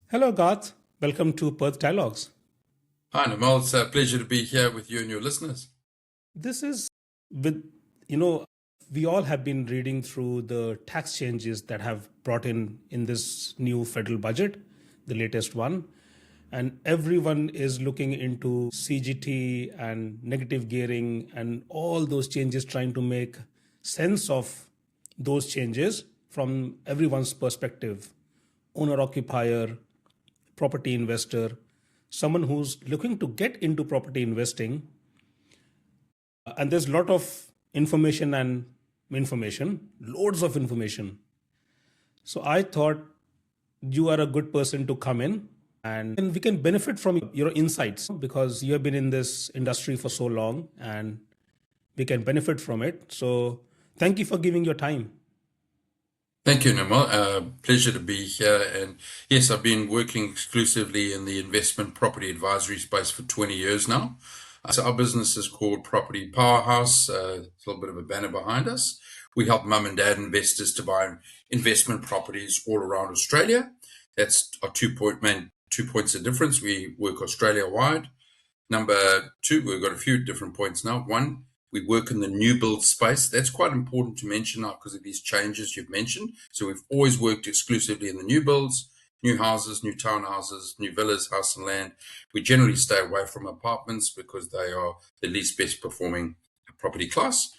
Hello, Garth. Welcome to Perth Dialogues. Hi, Nirmal. It's a pleasure to be here with you and your listeners. This is with, you know, we all have been reading through the tax changes that have brought in this new federal budget, the latest one. And everyone is looking into CGT and negative gearing and all those changes, trying to make sense of those changes from everyone's perspective, owner occupier, property investor, someone who's looking to get into property investing. And there's a lot of information, loads of information. So I thought you are a good person to come in and we can benefit from your insights because you have been in this industry for so long and we can benefit from it. So thank you for giving your time. Thank you, Nirmal. Pleasure to be here. And yes, I've been working exclusively in the investment property advisory space for 20 years now. So our business is called Property Powerhouse. It's a little bit of a banner behind us. We help mum and dad investors to buy investment properties all around Australia. That's our 2 points of difference. We work Australia wide. Number two, we've got a few different points now. One, we work in the new build space. That's quite important to mention now because of these changes you've mentioned. So we've always worked exclusively in the new builds, new houses, new townhouses, new villas, house and land. We generally stay away from apartments because they are the least best performing property class.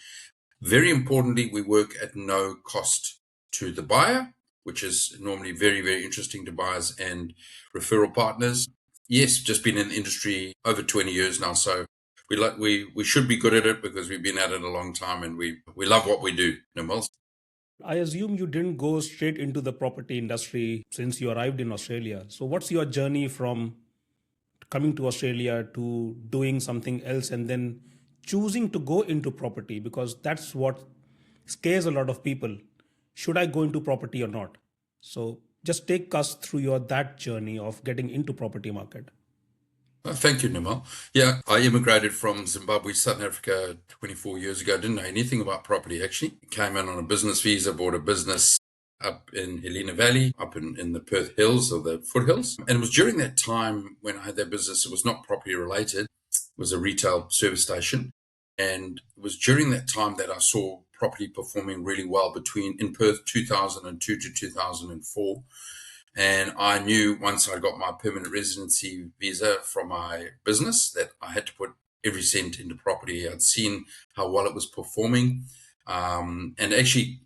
Very importantly, we work at no cost to the buyer, which is normally very, very interesting to buyers and referral partners. Yes, just been in the industry over 20 years now, so we should be good at it because we've been at it a long time and we love what we do, Nirmal. I assume you didn't go straight into the property industry since you arrived in Australia. So what's your journey from coming to Australia to doing something else and then choosing to go into property? Because that's what scares a lot of people. Should I go into property or not? So just take us through that journey of getting into property market. Thank you, Nirmal. Yeah, I immigrated from Zimbabwe, Southern Africa 24 years ago. Didn't know anything about property, actually. Came in on a business visa, bought a business up in Helena Valley, up in the Perth Hills or the foothills. And it was during that time when I had that business, it was not property related, it was a retail service station. And it was during that time that I saw property performing really well in Perth 2002 to 2004. And I knew once I got my permanent residency visa from my business that I had to put every cent into property. I'd seen how well it was performing. And actually,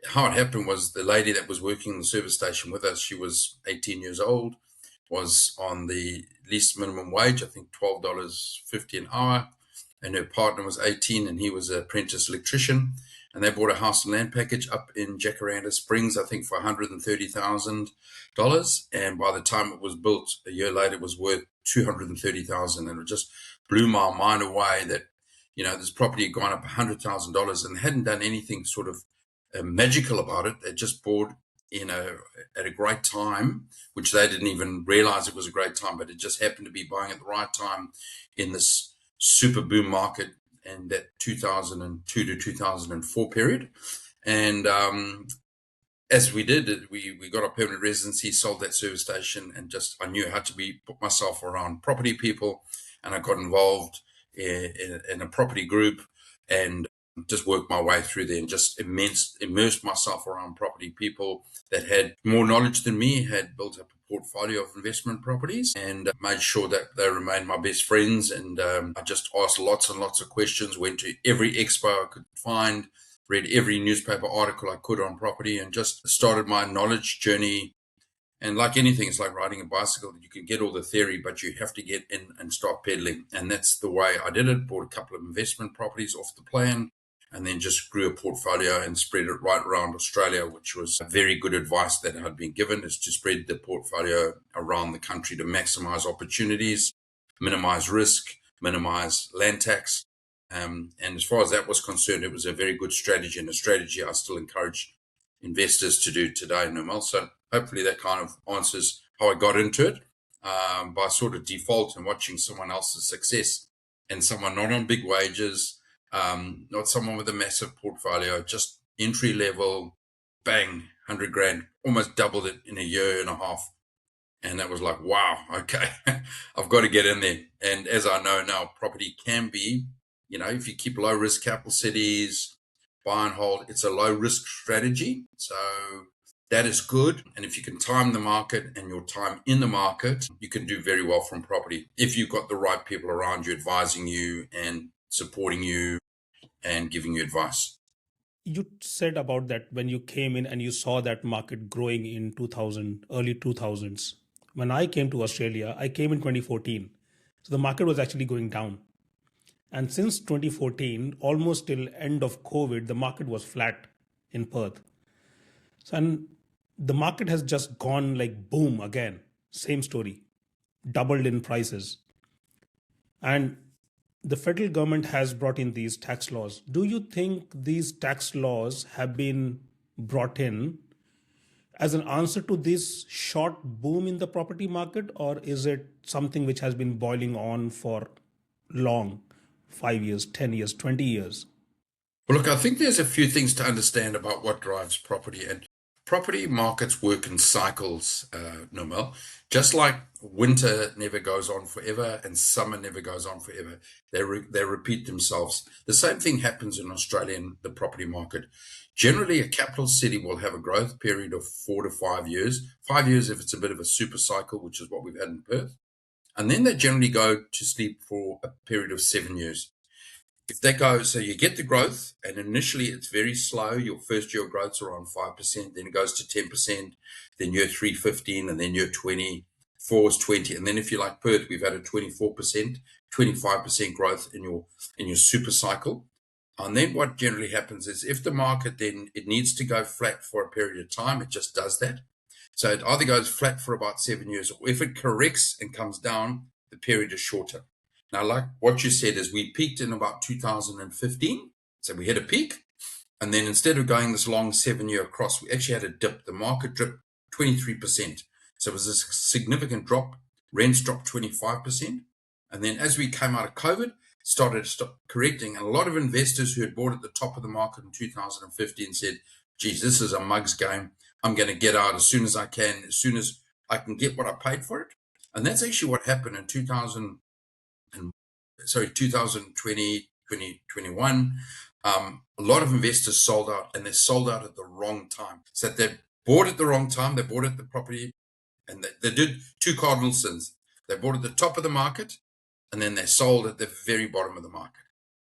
how it happened was the lady that was working in the service station with us, she was 18 years old, was on the least minimum wage, I think $12.50 an hour. And her partner was 18 and he was an apprentice electrician. And they bought a house and land package up in Jacaranda Springs, I think for $130,000. And by the time it was built, a year later, it was worth $230,000. And it just blew my mind away that, this property had gone up $100,000 and hadn't done anything sort of magical about it. They just bought at a great time, which they didn't even realize it was a great time, but it just happened to be buying at the right time in this super boom market and that 2002 to 2004 period. And as we did, we got a permanent residency, sold that service station, and I knew how to put myself around property people, and I got involved in a property group and just worked my way through there and just immersed myself around property people that had more knowledge than me, had built up a portfolio of investment properties and made sure that they remained my best friends. And I just asked lots and lots of questions, went to every expo I could find, read every newspaper article I could on property, and just started my knowledge journey. And like anything, it's like riding a bicycle. You can get all the theory, but you have to get in and start pedaling. And that's the way I did it. Bought a couple of investment properties off the plan and then just grew a portfolio and spread it right around Australia, which was very good advice that I'd been given, is to spread the portfolio around the country to maximize opportunities, minimize risk, minimize land tax. And as far as that was concerned, it was a very good strategy and a strategy I still encourage investors to do today, Nirmal. So hopefully that kind of answers how I got into it by sort of default and watching someone else's success and someone not on big wages, not someone with a massive portfolio, just entry level, bang, 100 grand, almost doubled it in a year and a half. And that was like, wow, okay, I've got to get in there. And as I know now, property can be, if you keep low risk capital cities, buy and hold, it's a low risk strategy. So that is good. And if you can time the market and your time in the market, you can do very well from property if you've got the right people around you advising you and supporting you and giving you advice. You said about that when you came in and you saw that market growing in 2000, early 2000s. When I came to Australia, I came in 2014. So the market was actually going down. And since 2014, almost till end of COVID, the market was flat in Perth. So, and the market has just gone like boom again. Same story, doubled in prices. And the federal government has brought in these tax laws. Do you think these tax laws have been brought in as an answer to this short boom in the property market, or is it something which has been boiling on for long, 5 years, 10 years, 20 years? Well, look, I think there's a few things to understand about what drives property. And property markets work in cycles, Nirmal. Just like winter never goes on forever and summer never goes on forever. They repeat themselves. The same thing happens in Australia in the property market. Generally, a capital city will have a growth period of 4 to 5 years. 5 years if it's a bit of a super cycle, which is what we've had in Perth. And then they generally go to sleep for a period of 7 years. If that goes, so you get the growth, and initially it's very slow. Your first year of growth's around 5%, then it goes to 10%, then year 3, 15, and then year 20, 4 is 20. And then if you like Perth, we've had a 24%, 25% growth in your super cycle. And then what generally happens is if the market then it needs to go flat for a period of time, it just does that. So it either goes flat for about 7 years, or if it corrects and comes down, the period is shorter. Now, like what you said is we peaked in about 2015. So we hit a peak. And then instead of going this long 7-year across, we actually had a dip. The market dipped 23%. So it was a significant drop. Rents dropped 25%. And then as we came out of COVID, started to stop correcting. And a lot of investors who had bought at the top of the market in 2015 said, geez, this is a mug's game. I'm going to get out as soon as I can, as soon as I can get what I paid for it. And that's actually what happened in 2020, 2021. A lot of investors sold out, and they sold out at the wrong time. So they bought at the wrong time. They bought at the property, and they did two cardinal sins. They bought at the top of the market, and then they sold at the very bottom of the market.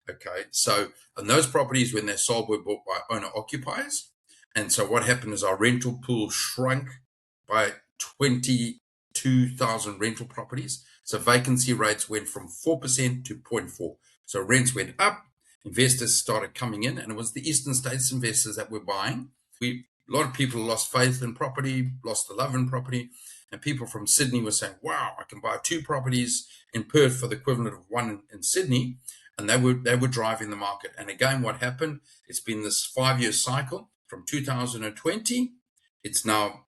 Okay, so and those properties, when they sold, were bought by owner occupiers. And so what happened is our rental pool shrunk by 22,000 rental properties. So vacancy rates went from 4% to 0.4. So rents went up, investors started coming in, and it was the Eastern States investors that were buying. A lot of people lost faith in property, lost the love in property, and people from Sydney were saying, wow, I can buy 2 properties in Perth for the equivalent of 1 in Sydney. And they were driving the market. And again, what happened? It's been this 5-year cycle from 2020. It's now,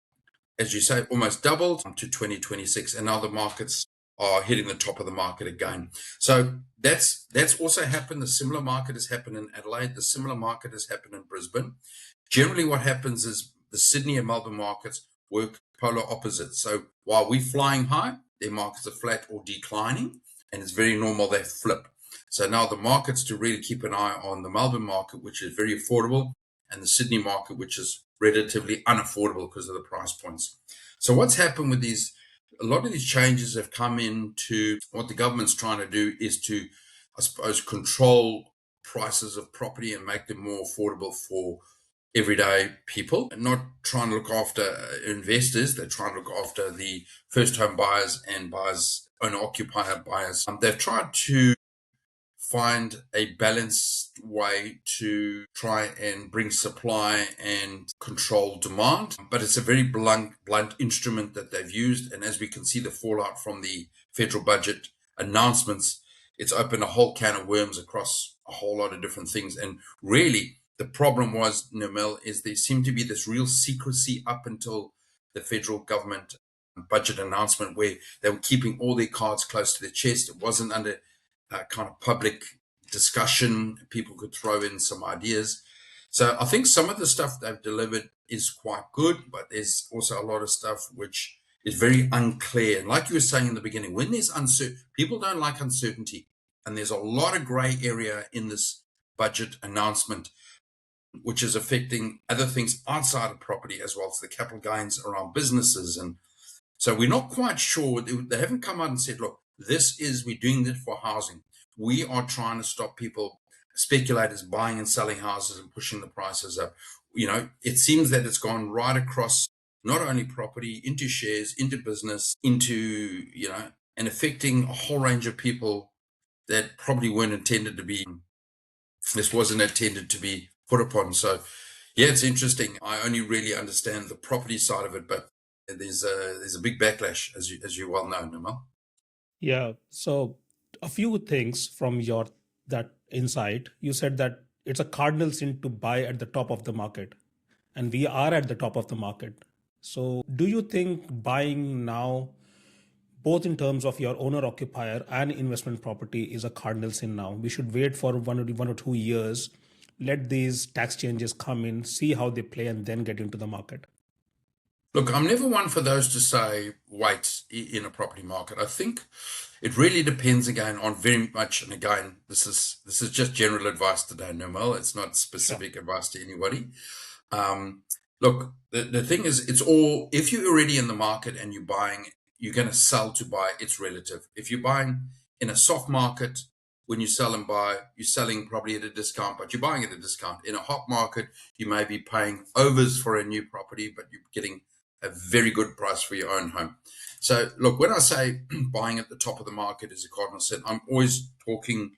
as you say, almost doubled to 2026. And now the markets are hitting the top of the market again. So that's also happened. The similar market has happened in Adelaide. The similar market has happened in Brisbane. Generally, what happens is the Sydney and Melbourne markets work polar opposites. So while we're flying high, their markets are flat or declining. And it's very normal they flip. So now the markets to really keep an eye on the Melbourne market, which is very affordable, and the Sydney market, which is relatively unaffordable because of the price points. So what's happened with these, a lot of these changes have come into what the government's trying to do is to, I suppose, control prices of property and make them more affordable for everyday people, and not trying to look after investors. They're trying to look after the first home buyers and buyers, owner-occupier buyers. They've tried to find a balanced way to try and bring supply and control demand. But it's a very blunt instrument that they've used. And as we can see the fallout from the federal budget announcements, it's opened a whole can of worms across a whole lot of different things. And really, the problem was, Nirmal, is there seemed to be this real secrecy up until the federal government budget announcement where they were keeping all their cards close to their chest. It wasn't under kind of public discussion. People could throw in some ideas. So I think some of the stuff they've delivered is quite good, but there's also a lot of stuff which is very unclear. And like you were saying in the beginning, when there's people don't like uncertainty, and there's a lot of grey area in this budget announcement, which is affecting other things outside of property as well as the capital gains around businesses. And so we're not quite sure. They haven't come out and said, look, we're doing this for housing. We are trying to stop people, speculators, buying and selling houses and pushing the prices up. It seems that it's gone right across not only property, into shares, into business, into, and affecting a whole range of people that probably weren't intended to be, this wasn't intended to be put upon. So, yeah, it's interesting. I only really understand the property side of it, but there's a big backlash, as you well know, Nirmal. Yeah. So a few things from that insight. You said that it's a cardinal sin to buy at the top of the market, and we are at the top of the market. So do you think buying now, both in terms of your owner occupier and investment property, is a cardinal sin now? We should wait for 1 or 2 years, let these tax changes come in, see how they play, and then get into the market. Look, I'm never one for those to say wait in a property market. I think it really depends again on very much, and again, this is just general advice today, Nirmal. It's not specific advice to anybody. Look, the thing is, it's all, if you're already in the market and you're buying, you're going to sell to buy, it's relative. If you're buying in a soft market, when you sell and buy, you're selling probably at a discount, but you're buying at a discount. In a hot market, you may be paying overs for a new property, but you're getting a very good price for your own home. So, look, when I say buying at the top of the market is a cardinal sin, I'm always talking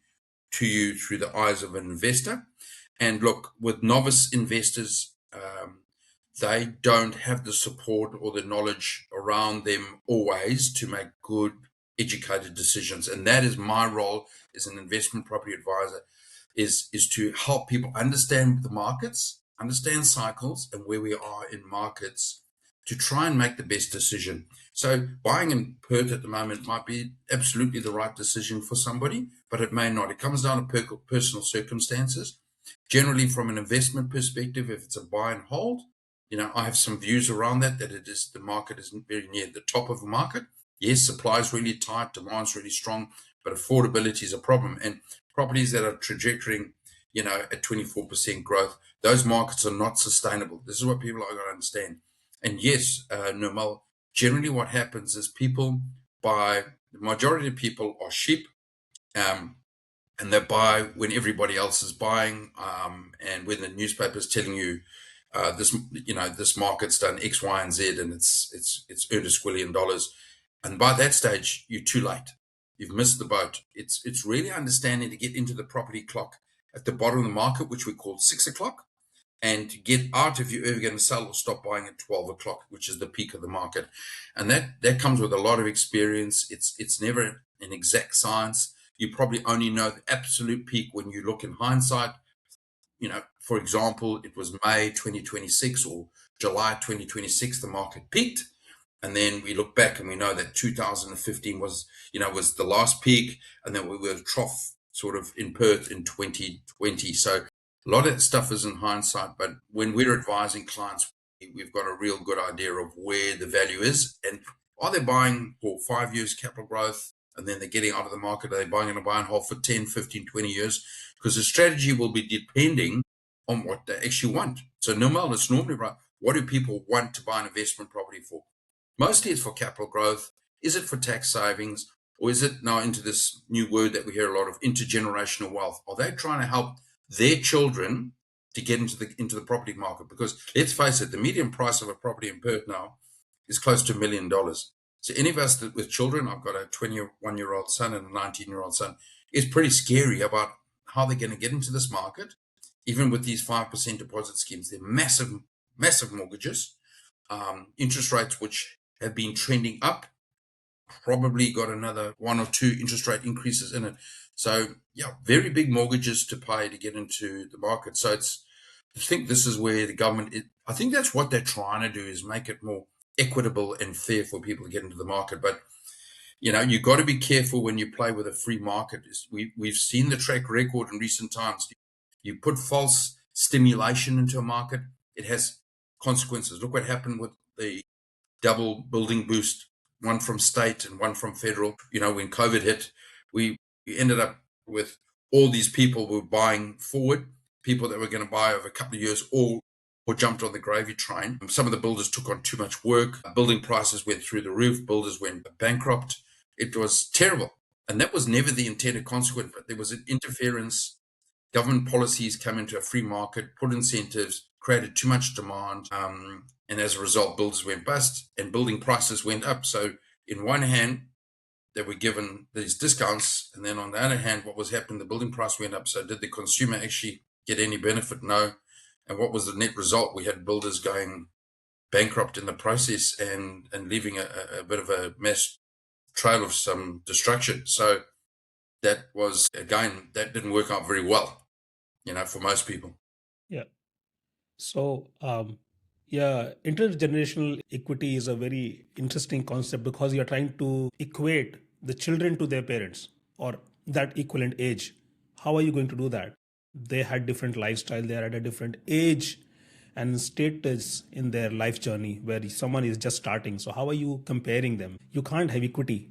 to you through the eyes of an investor. And look, with novice investors, they don't have the support or the knowledge around them always to make good, educated decisions. And that is my role as an investment property advisor, is to help people understand the markets, understand cycles and where we are in markets, to try and make the best decision. So buying in Perth at the moment might be absolutely the right decision for somebody, but it may not. It comes down to personal circumstances. Generally, from an investment perspective, if it's a buy and hold, I have some views around that the market isn't very near the top of the market. Yes, supply is really tight, demand is really strong, but affordability is a problem. And properties that are trajectorying, at 24% growth, those markets are not sustainable. This is what people are going to understand. And yes, Nirmal, generally what happens is the majority of people are sheep, and they buy when everybody else is buying, and when the newspaper is telling you this market's done X, Y, and Z, and it's earned $1 squillion, and by that stage you're too late. You've missed the boat. It's really understanding to get into the property clock at the bottom of the market, which we call 6 o'clock, and to get out if you're ever going to sell or stop buying at 12 o'clock, which is the peak of the market. And that comes with a lot of experience. It's never an exact science. You probably only know the absolute peak when you look in hindsight. For example, it was May 2026 or July 2026, the market peaked. And then we look back and we know that 2015 was the last peak. And then we were trough sort of in Perth in 2020. So a lot of that stuff is in hindsight. But when we're advising clients, we've got a real good idea of where the value is. And are they buying for 5 years capital growth, and then they're getting out of the market? Are they buying in a buy and hold for 10, 15, 20 years? Because the strategy will be depending on what they actually want. So Nirmal, it's normally right. What do people want to buy an investment property for? Mostly it's for capital growth. Is it for tax savings? Or is it now into this new word that we hear a lot of, intergenerational wealth? Are they trying to help their children to get into the property market? Because let's face it, the median price of a property in Perth now is close to $1 million. So any of us with children, I've got a 21-year-old son and a 19-year-old son, is pretty scary about how they're going to get into this market. Even with these 5% deposit schemes, they're massive, massive mortgages, interest rates which have been trending up, probably got another 1 or 2 interest rate increases in it. So yeah, very big mortgages to pay to get into the market. So I think this is where the government, I think that's what they're trying to do, is make it more equitable and fair for people to get into the market. But you've got to be careful when you play with a free market. We've seen the track record in recent times. You put false stimulation into a market, it has consequences. Look what happened with the double building boost, one from state and one from federal. When COVID hit, we ended up with all these people who were buying forward, people that were going to buy over a couple of years, all jumped on the gravy train. Some of the builders took on too much work. Building prices went through the roof. Builders went bankrupt. It was terrible. And that was never the intended consequence, but there was an interference. Government policies came into a free market, put incentives, created too much demand. And as a result, builders went bust and building prices went up. So in one hand, they were given these discounts. And then on the other hand, what was happening, the building price went up. So did the consumer actually get any benefit? No. And what was the net result? We had builders going bankrupt in the process and leaving a bit of a mass trail of some destruction. So that was, again, that didn't work out very well, for most people. Yeah. So, intergenerational equity is a very interesting concept because you're trying to equate the children to their parents or that equivalent age. How are you going to do that? They had different lifestyle, they are at a different age and status in their life journey where someone is just starting. So how are you comparing them? You can't have equity.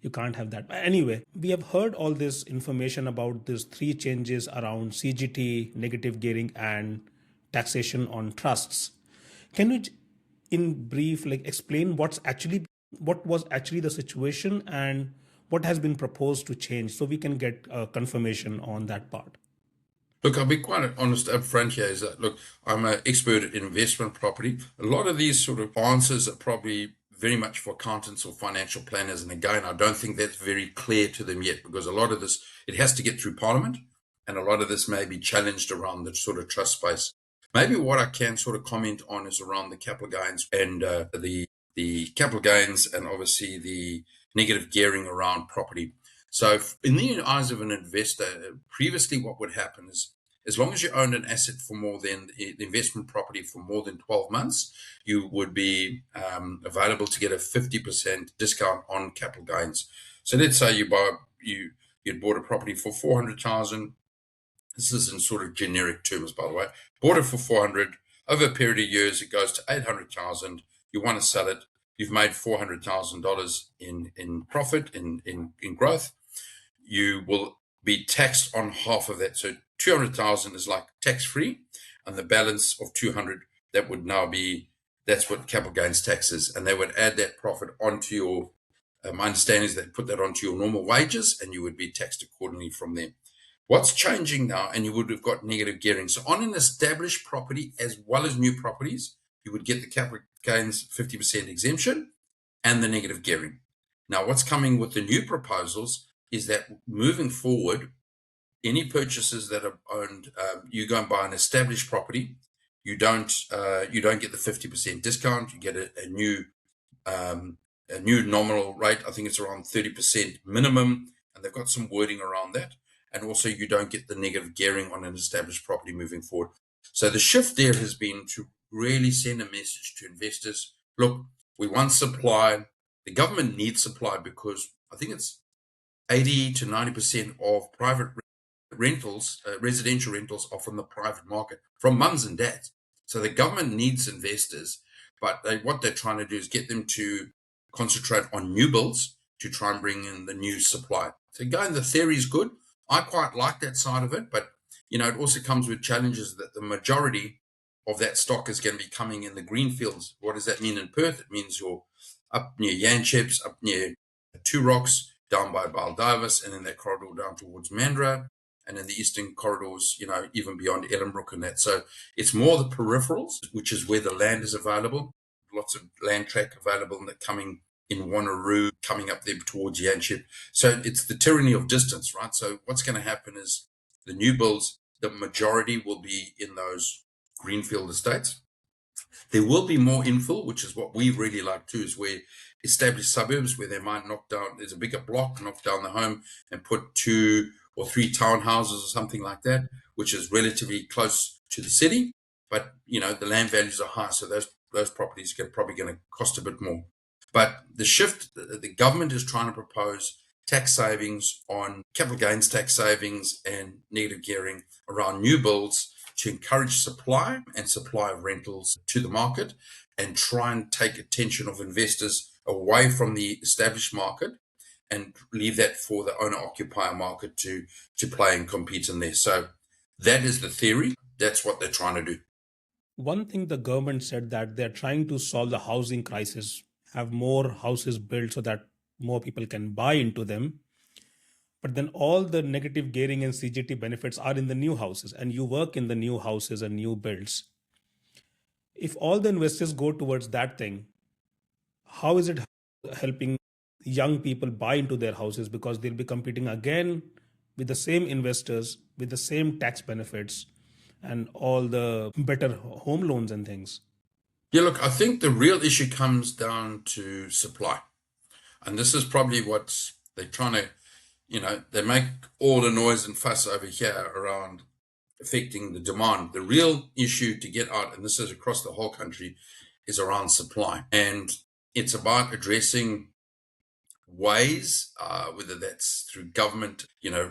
You can't have that. Anyway, we have heard all this information about these three changes around CGT, negative gearing, and taxation on trusts. Can you, in brief, explain what was actually the situation and what has been proposed to change, so we can get confirmation on that part? Look, I'll be quite honest up front here, is that, look, I'm an expert in investment property. A lot of these sort of answers are probably very much for accountants or financial planners. And again, I don't think that's very clear to them yet, because a lot of this, it has to get through Parliament, and a lot of this may be challenged around the sort of trust space. Maybe what I can sort of comment on is around the capital gains and the capital gains and obviously the negative gearing around property. So in the eyes of an investor, previously what would happen is, as long as you owned an asset for more than the investment property for more than 12 months, you would be available to get a 50% discount on capital gains. So let's say you'd bought a property for 400,000. This is in sort of generic terms, by the way. Bought it for 400. Over a period of years, it goes to 800,000. You want to sell it. You've made $400,000 in profit, in growth. You will be taxed on half of that. So 200,000 is like tax-free, and the balance of 200, that would now be, that's what capital gains tax is. And they would add that profit onto your, my understanding is they put that onto your normal wages, and you would be taxed accordingly from there. What's changing now, and you would have got negative gearing. So on an established property, as well as new properties, you would get the capital gains 50% exemption and the negative gearing. Now, what's coming with the new proposals is that moving forward, any purchases that are owned, you go and buy an established property, you don't get the 50% discount. You get a new nominal rate. I think it's around 30% minimum, and they've got some wording around that. And also, you don't get the negative gearing on an established property moving forward. So the shift there has been to really send a message to investors. Look, we want supply. The government needs supply because I think it's 80 to 90% of private rentals, residential rentals, are from the private market, from mums and dads. So the government needs investors, but what they're trying to do is get them to concentrate on new builds to try and bring in the new supply. So again, the theory is good. I quite like that side of it, but it also comes with challenges that the majority of that stock is going to be coming in the greenfields. What does that mean in Perth? It means you're up near Yanchips, up near Two Rocks, down by Baldivis, and in that corridor down towards Mandurah, and in the eastern corridors, even beyond Ellenbrook and that. So it's more the peripherals, which is where the land is available. Lots of land track available and that coming in Wanneroo, coming up there towards Yanchep. So it's the tyranny of distance, right? So what's going to happen is the new builds, the majority will be in those greenfield estates. There will be more infill, which is what we really like too, is where established suburbs where they might knock down, there's a bigger block, knock down the home and put 2 or 3 townhouses or something like that, which is relatively close to the city. But, the land values are high, so those properties are probably going to cost a bit more. But the shift, the government is trying to propose tax savings on capital gains tax savings and negative gearing around new builds to encourage supply of rentals to the market. and try and take attention of investors away from the established market and leave that for the owner-occupier market to play and compete in there. So that is the theory. That's what they're trying to do. One thing the government said that they're trying to solve the housing crisis, have more houses built so that more people can buy into them. But then all the negative gearing and CGT benefits are in the new houses, and you work in the new houses and new builds. If all the investors go towards that thing, how is it helping young people buy into their houses? Because they'll be competing again with the same investors, with the same tax benefits, and all the better home loans and things. Yeah, look, I think the real issue comes down to supply. And this is probably what they're trying to, they make all the noise and fuss over here around affecting the demand. The real issue to get out, and this is across the whole country, is around supply. And it's about addressing ways, whether that's through government,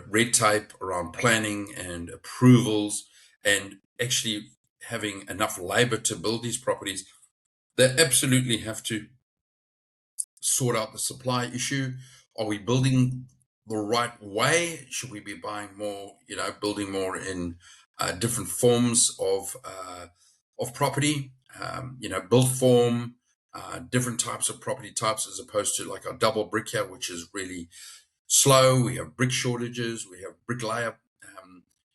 red tape around planning and approvals, and actually having enough labor to build these properties. They absolutely have to sort out the supply issue. Are we building the right way? Should we be buying more, building more in different forms of property, built form, different types of property types, as opposed to like a double brick here, which is really slow. We have brick shortages. We have bricklayer.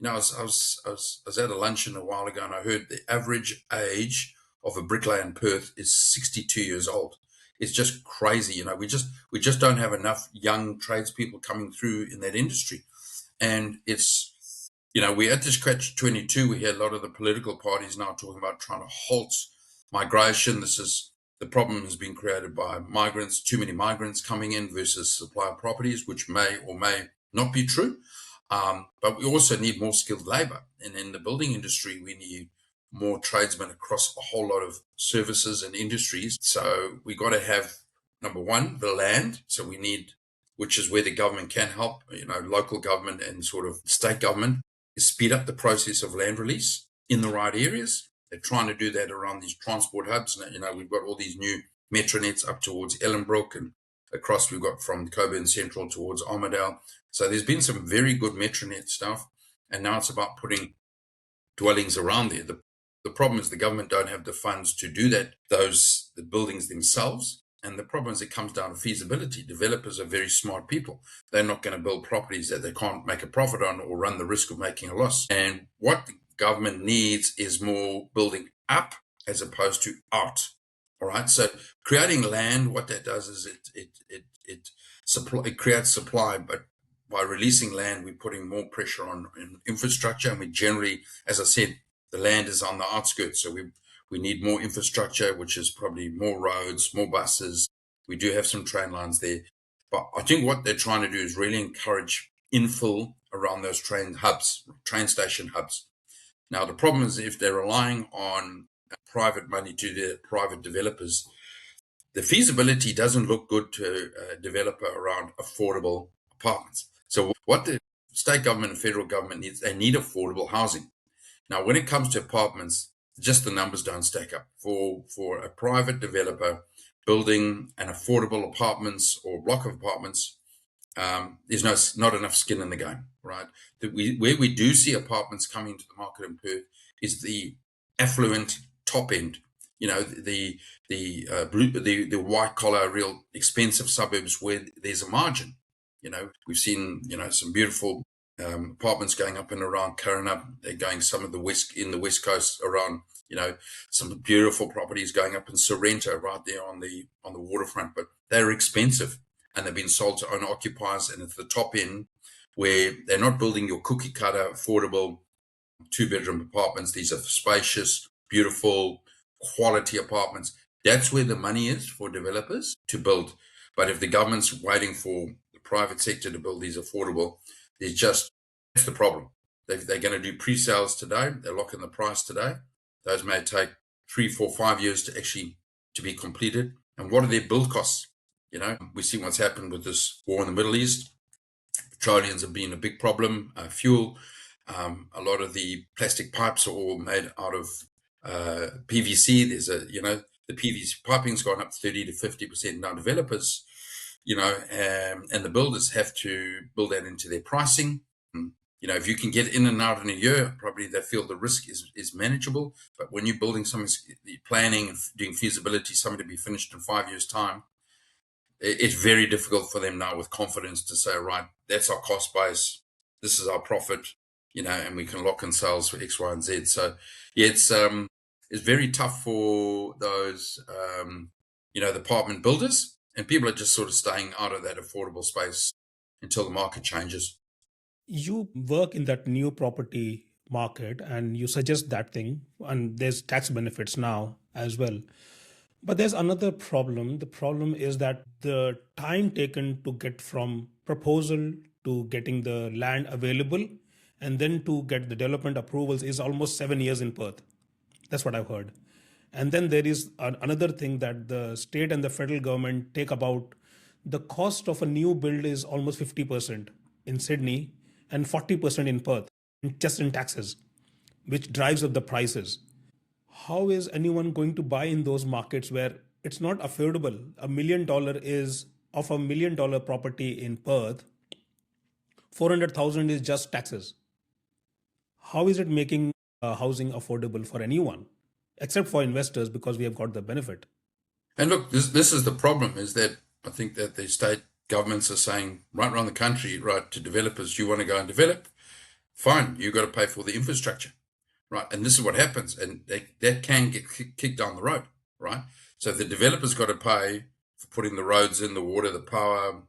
I was at a luncheon a while ago, and I heard the average age of a bricklayer in Perth is 62 years old. It's just crazy. We just don't have enough young tradespeople coming through in that industry, and it's we're at this catch-22. We hear a lot of the political parties now talking about trying to halt migration. The problem has been created by migrants, too many migrants coming in versus supply of properties, which may or may not be true. But we also need more skilled labor. And in the building industry, we need more tradesmen across a whole lot of services and industries. So we got to have, number one, the land. So we need, which is where the government can help, local government and sort of state government, is speed up the process of land release in the right areas. They're trying to do that around these transport hubs. We've got all these new metronets up towards Ellenbrook, and across we've got from Coburn Central towards Armidale. So there's been some very good metronet stuff, and now it's about putting dwellings around there. The problem is the government don't have the funds to do that, the buildings themselves. And the problem is it comes down to feasibility. Developers are very smart people. They're not going to build properties that they can't make a profit on or run the risk of making a loss. And what the government needs is more building up as opposed to out. All right. So creating land, what that does is it creates supply, but by releasing land, we're putting more pressure on infrastructure. And we generally, as I said, the land is on the outskirts. So we need more infrastructure, which is probably more roads, more buses. We do have some train lines there. But I think what they're trying to do is really encourage infill around those train station hubs. Now, the problem is if they're relying on private money to the private developers, the feasibility doesn't look good to a developer around affordable apartments. So what the state government and federal government needs, they need affordable housing. Now, when it comes to apartments, just the numbers don't stack up. For a private developer building an affordable apartments or block of apartments, there's not enough skin in the game, right? Where we do see apartments coming to the market in Perth is the affluent top end, the white collar, real expensive suburbs where there's a margin. We've seen some beautiful apartments going up and around Currana. They're going some of the west coast around, some beautiful properties going up in Sorrento right there on the waterfront, but they're expensive and they've been sold to owner occupiers, and it's the top end where they're not building your cookie cutter affordable 2-bedroom apartments. These are spacious, beautiful, quality apartments. That's where the money is for developers to build. But if the government's waiting for the private sector to build these affordable, that's the problem. They're going to do pre-sales today. They're locking the price today. Those may take 3, 4, 5 years to be completed. And what are their build costs? We see what's happened with this war in the Middle East. Petroleums have been a big problem. Fuel. A lot of the plastic pipes are all made out of PVC. There's the PVC piping's gone up 30 to 50%. Now developers, and the builders have to build that into their pricing. If you can get in and out in a year, probably they feel the risk is manageable. But when you're building something, planning and doing feasibility, something to be finished in 5 years' time, it's very difficult for them now with confidence to say, right, that's our cost base, this is our profit, and we can lock in sales for X, Y, and Z. So yeah, it's very tough for those, the apartment builders, and people are just sort of staying out of that affordable space until the market changes. You work in that new property market and you suggest that thing, and there's tax benefits now as well. But there's another problem. The problem is that the time taken to get from proposal to getting the land available and then to get the development approvals is almost 7 years in Perth. That's what I've heard. And then there is another thing that the state and the federal government take about the cost of a new build is almost 50% in Sydney and 40% in Perth, just in taxes, which drives up the prices. How is anyone going to buy in those markets where it's not affordable? $1 million is of $1 million property in Perth, 400,000 is just taxes. How is it making housing affordable for anyone, except for investors, because we have got the benefit? And look, this is the problem, is that I think that the state governments are saying right around the country, right, to developers, you want to go and develop, fine, you've got to pay for the infrastructure, right? And this is what happens, and that can get kicked down the road, right? So the developer's got to pay for putting the roads in, the water, the power,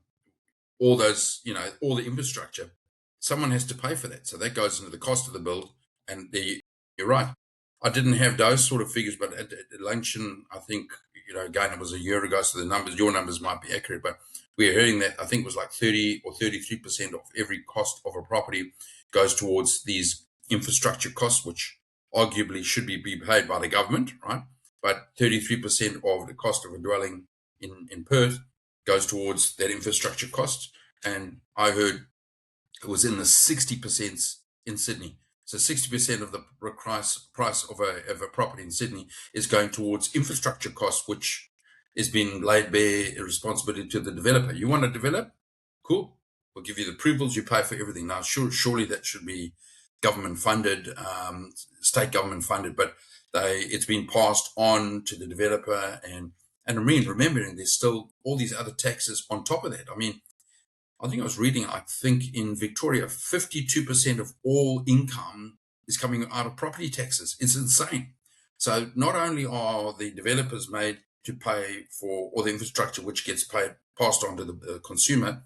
all those, all the infrastructure. Someone has to pay for that. So that goes into the cost of the build. And you're right. I didn't have those sort of figures, but at luncheon, I think, again, it was a year ago, so your numbers might be accurate, but we're hearing that I think it was like 30 or 33% of every cost of a property goes towards these infrastructure costs, which arguably should be paid by the government, right? But 33% of the cost of a dwelling in Perth goes towards that infrastructure cost. And I heard it was in the 60% in Sydney. So 60% of the price of a property in Sydney is going towards infrastructure costs, which is being laid bare a responsibility to the developer. You want to develop? Cool. We'll give you the approvals, you pay for everything. Now, surely that should be government funded, state government funded, but it's been passed on to the developer. And remembering there's still all these other taxes on top of that. I think I was reading, in Victoria, 52% of all income is coming out of property taxes. It's insane. So not only are the developers made to pay for all the infrastructure, which gets passed on to the consumer,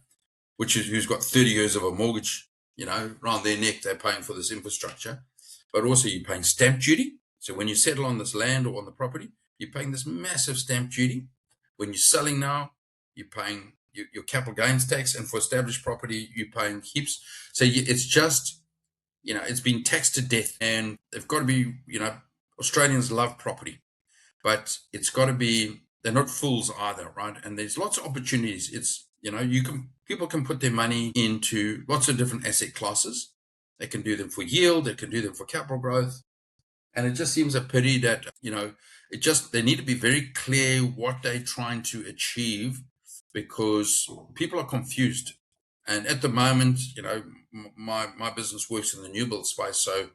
who's got 30 years of a mortgage, around their neck, they're paying for this infrastructure, but also you're paying stamp duty. So when you settle on this land or on the property, you're paying this massive stamp duty. When you're selling now, you're paying your capital gains tax, and for established property, you're paying heaps. So it's just, it's been taxed to death, and they've got to be, Australians love property, but it's got to be, they're not fools either, right? And there's lots of opportunities. It's, people can put their money into lots of different asset classes. They can do them for yield, they can do them for capital growth. And it just seems a pity that, they need to be very clear what they're trying to achieve, because people are confused. And at the moment, my business works in the new build space. So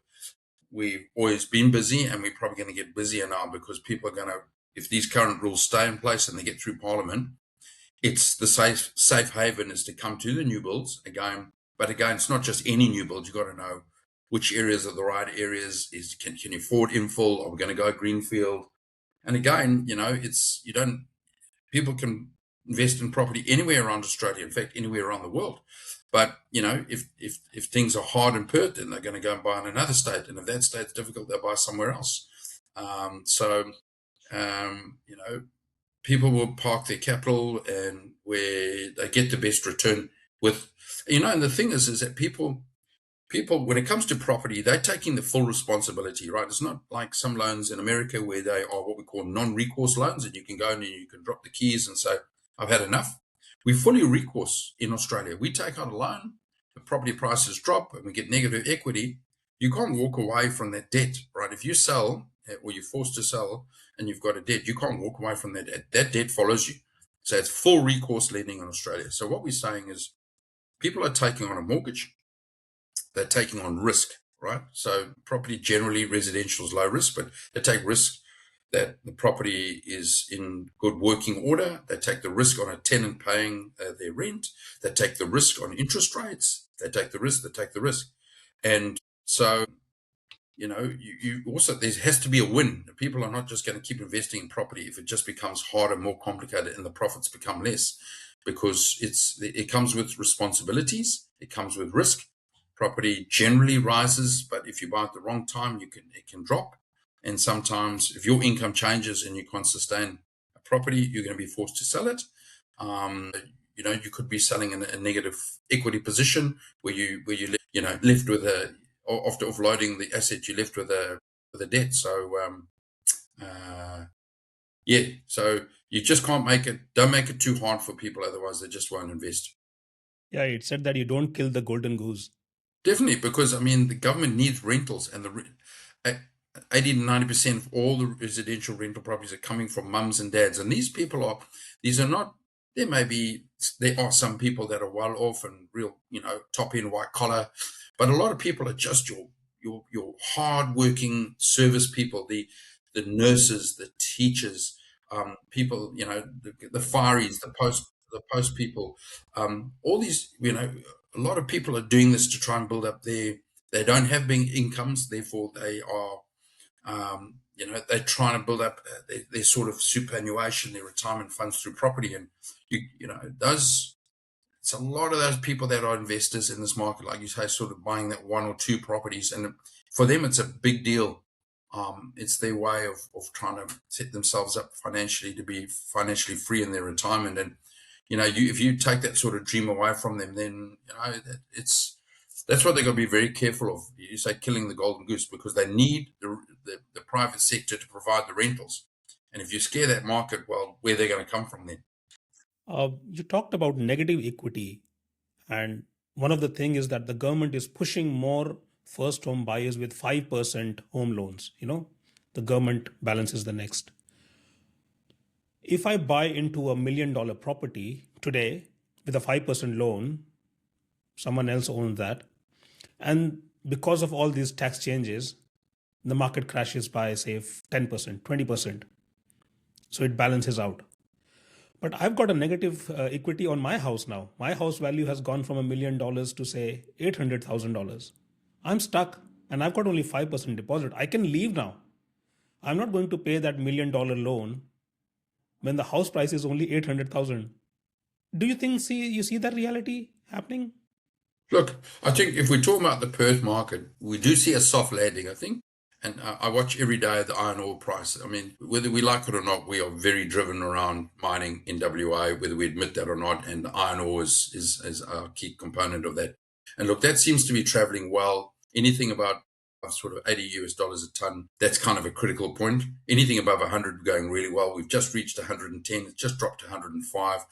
we've always been busy, and we're probably going to get busier now, because people are going to, if these current rules stay in place and they get through Parliament, it's the safe haven is to come to the new builds again. But again, it's not just any new build. You've got to know which areas are the right areas. Can you afford infill? Are we going to go greenfield? And again, people can invest in property anywhere around Australia, in fact, anywhere around the world. But, if things are hard in Perth, then they're going to go and buy in another state. And if that state's difficult, they'll buy somewhere else. People will park their capital and where they get the best return with, and the thing is that people, when it comes to property, they're taking the full responsibility, right? It's not like some loans in America where they are what we call non-recourse loans, and you can go and you can drop the keys and say, I've had enough. We're fully recourse in Australia. We take out a loan, the property prices drop, and we get negative equity. You can't walk away from that debt, right? If you sell or you're forced to sell and you've got a debt, you can't walk away from that debt. That debt follows you. So it's full recourse lending in Australia. So what we're saying is people are taking on a mortgage, they're taking on risk, right? So property generally, residential is low risk, but they take risk that the property is in good working order. They take the risk on a tenant paying their rent. They take the risk on interest rates. They take the risk. And so, you also, there has to be a win. People are not just going to keep investing in property if it just becomes harder, more complicated, and the profits become less, because it comes with responsibilities. It comes with risk. Property generally rises, but if you buy at the wrong time, it can drop. And sometimes if your income changes and you can't sustain a property, you're going to be forced to sell it. You could be selling in a negative equity position where you left with after offloading the asset, you're left with a debt. So so you just can't don't make it too hard for people, otherwise they just won't invest. Yeah, it said that you don't kill the golden goose. Definitely, because the government needs rentals, and 80 to 90% of all the residential rental properties are coming from mums and dads. And there are some people that are well off and real, top end white collar, but a lot of people are just your hard-working service people, the nurses, the teachers, people, the fireys, the post people, all these, a lot of people are doing this to try and build up they don't have big incomes, therefore they are, they're trying to build up their sort of superannuation, their retirement funds through property. And, it's a lot of those people that are investors in this market, like you say, sort of buying that one or two properties. And for them, it's a big deal. It's their way of trying to set themselves up financially to be financially free in their retirement. And, if you take that sort of dream away from them, then, that's what they've got to be very careful of. You say killing the golden goose, because they need the private sector to provide the rentals. And if you scare that market, well, where are they going to come from then? You talked about negative equity, and one of the things is that the government is pushing more first home buyers with 5% home loans. The government balances the next. If I buy into $1 million property today with a 5% loan, someone else owns that. And because of all these tax changes, the market crashes by, say, 10%, 20%. So it balances out. But I've got a negative equity on my house now. My house value has gone from $1 million to, say, $800,000. I'm stuck and I've got only 5% deposit. I can leave now. I'm not going to pay that $1 million loan when the house price is only 800,000. Do you you see that reality happening? Look, I think if we're talking about the Perth market, we do see a soft landing, I think. And I watch every day the iron ore price. I mean, whether we like it or not, we are very driven around mining in WA, whether we admit that or not. And the iron ore is a key component of that. And look, that seems to be traveling well. Anything about sort of $80 a ton, that's kind of a critical point. Anything above 100 going really well. We've just reached 110. It's just dropped to 105.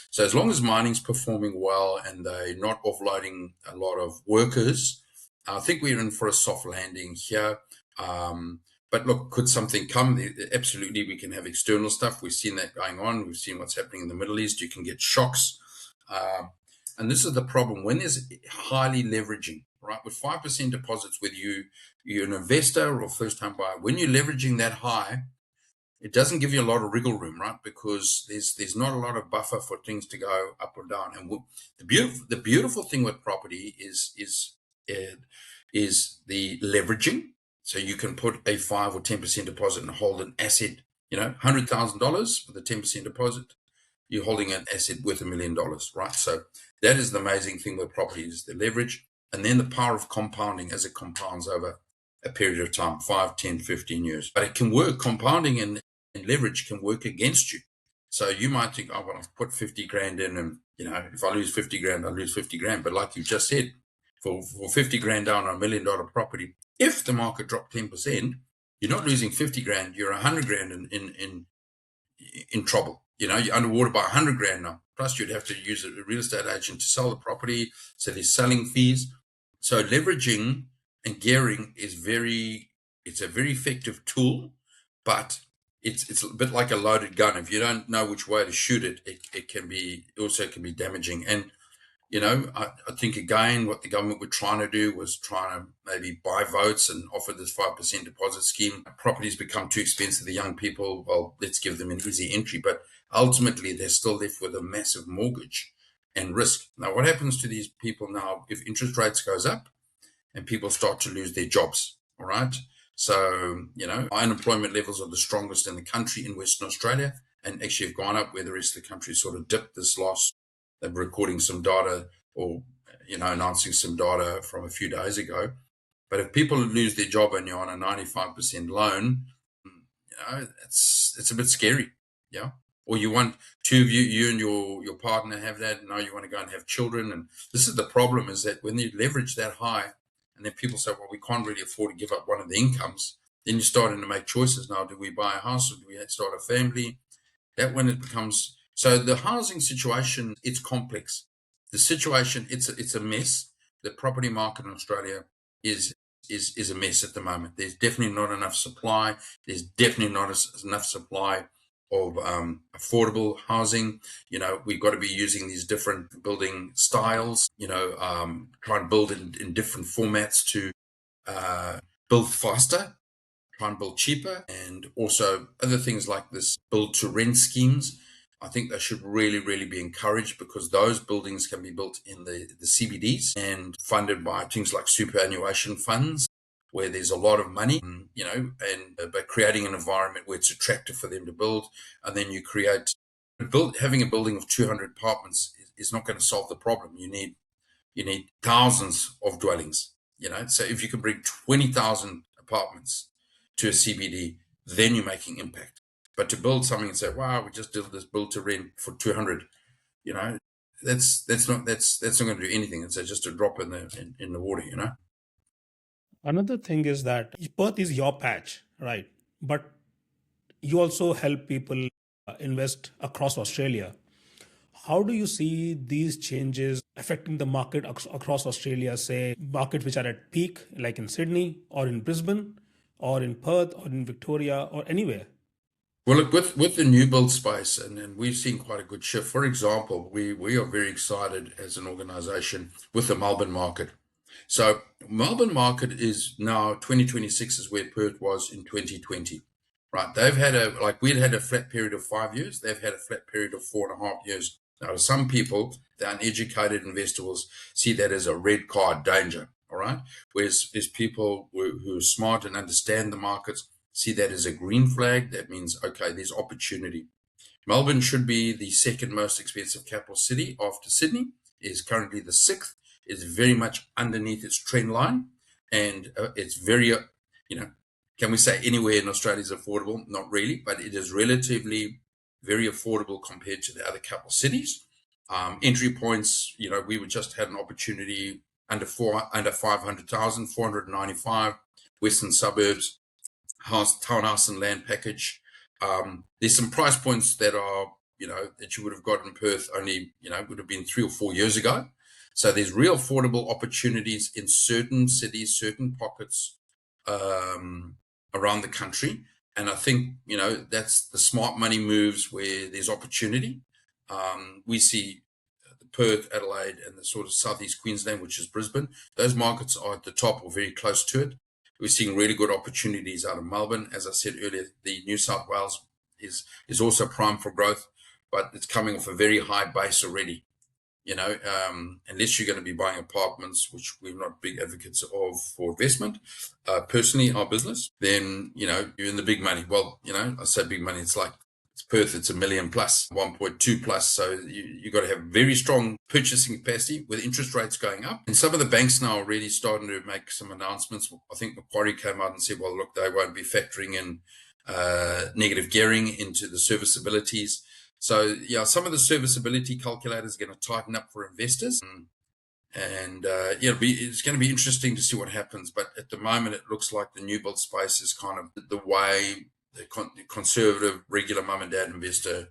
So as long as mining's performing well and they're not offloading a lot of workers, I think we're in for a soft landing here. But look, could something come? Absolutely, we can have external stuff. We've seen that going on. We've seen what's happening in the Middle East. You can get shocks. And this is the problem. When there's highly leveraging, right, with 5% deposits, whether you're an investor or first-time buyer, when you're leveraging that high, it doesn't give you a lot of wriggle room, right? Because there's not a lot of buffer for things to go up or down. And the beautiful thing with property is the leveraging. So you can put a 5 or 10% deposit and hold an asset, $100,000 with a 10% deposit. You're holding an asset worth $1 million, right? So that is the amazing thing with property, is the leverage, and then the power of compounding as it compounds over a period of time, 5, 10, 15 years. But it can work. Compounding and leverage can work against you. So you might think, I want to put 50 grand in, and if I lose 50 grand, I lose 50 grand. But like you just said, for 50 grand down on $1 million property, if the market dropped 10%, you're not losing 50 grand, you're 100 grand in trouble. You're underwater by 100 grand now. Plus, you'd have to use a real estate agent to sell the property. So there's selling fees. So leveraging and gearing is very It's a very effective tool, but it's a bit like a loaded gun. If you don't know which way to shoot it, it can be damaging. And I think again, what the government were trying to do was trying to maybe buy votes and offer this 5% deposit scheme. Properties become too expensive to young people. Well, let's give them an easy entry, but ultimately they're still left with a massive mortgage and risk. Now, what happens to these people now if interest rates goes up and people start to lose their jobs? All right. So, unemployment levels are the strongest in the country in Western Australia and actually have gone up where the rest of the country sort of dipped this last. They're recording some data or, announcing some data from a few days ago. But if people lose their job and you're on a 95% loan, it's a bit scary. Yeah. Or you want two of you and your partner have that. Now you want to go and have children. And this is the problem, is that when you leverage that high and then people say, well, we can't really afford to give up one of the incomes, then you're starting to make choices. Now, do we buy a house or do we start a family? That when it becomes, so the housing situation, it's complex. The situation, it's a mess. The property market in Australia is a mess at the moment. There's definitely not enough supply. There's definitely not enough supply of affordable housing. We've got to be using these different building styles, try and build in different formats to build faster, try and build cheaper, and also other things like this build to rent schemes. I think they should really, really be encouraged, because those buildings can be built in the CBDs and funded by things like superannuation funds, where there's a lot of money, and by creating an environment where it's attractive for them to build. And then you having a building of 200 apartments is not going to solve the problem. You need thousands of dwellings, so if you can bring 20,000 apartments to a CBD, then you're making impact. But to build something and say, wow, we just did this build to rent for 200, that's not going to do anything. It's just a drop in the water. Another thing is that Perth is your patch, right? But you also help people invest across Australia. How do you see these changes affecting the market across Australia, say markets which are at peak, like in Sydney or in Brisbane or in Perth or in Victoria or anywhere? Well, look, with the new build space, and we've seen quite a good shift. For example, we are very excited as an organization with the Melbourne market. So Melbourne market is now 2026 is where Perth was in 2020, right? They've had we'd had a flat period of 5 years. They've had a flat period of 4.5 years. Now, to some people, the uneducated investor will see that as a red card danger, all right? Whereas people who are smart and understand the markets see that as a green flag. That means, okay, there's opportunity. Melbourne should be the second most expensive capital city after Sydney, is currently the sixth, is very much underneath its trend line. And it's very, can we say anywhere in Australia is affordable? Not really, but it is relatively very affordable compared to the other capital cities. Entry points, we would just had an opportunity under 500,000, 495, Western Suburbs, townhouse and land package. There's some price points that are, that you would have got in Perth only, would have been 3 or 4 years ago. So there's real affordable opportunities in certain cities, certain pockets around the country. And I think, that's the smart money moves where there's opportunity. We see Perth, Adelaide, and the sort of southeast Queensland, which is Brisbane. Those markets are at the top or very close to it. We're seeing really good opportunities out of Melbourne. As I said earlier, the New South Wales is also prime for growth, but it's coming off a very high base already. Unless you're going to be buying apartments, which we're not big advocates of for investment, personally, our business, then, you're in the big money. Well, I say big money, it's like, it's Perth, it's $1 million plus, 1.2 plus. So you got to have very strong purchasing capacity with interest rates going up. And some of the banks now are really starting to make some announcements. I think Macquarie came out and said, well, look, they won't be factoring in negative gearing into the serviceabilities. So, some of the serviceability calculators are going to tighten up for investors. And it's going to be interesting to see what happens. But at the moment, it looks like the new build space is kind of the way the conservative, regular mum and dad investor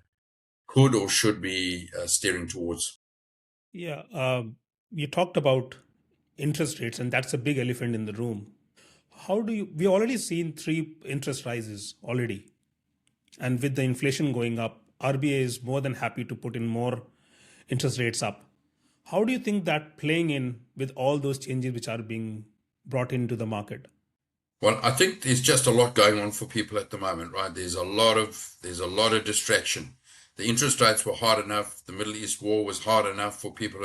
could or should be steering towards. Yeah, you talked about interest rates, and that's a big elephant in the room. How do you? We already seen 3 interest rises already, and with the inflation going up, RBA is more than happy to put in more interest rates up. How do you think that playing in with all those changes which are being brought into the market? Well, I think there's just a lot going on for people at the moment, right? There's a lot of distraction. The interest rates were hard enough. The Middle East war was hard enough for people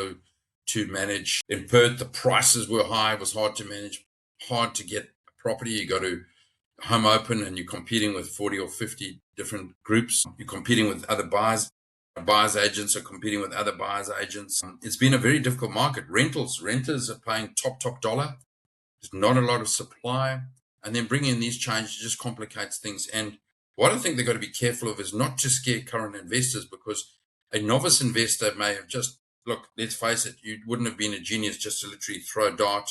to manage. In Perth, the prices were high. It was hard to manage, hard to get a property. You go to Home Open and you're competing with 40 or 50 different groups. You're competing with other buyers. Buyers agents are competing with other buyers agents. It's been a very difficult market. Renters are paying top dollar. There's not a lot of supply. And then bringing in these changes just complicates things. And what I think they've got to be careful of is not to scare current investors, because a novice investor may have just, look, let's face it, you wouldn't have been a genius just to literally throw a dart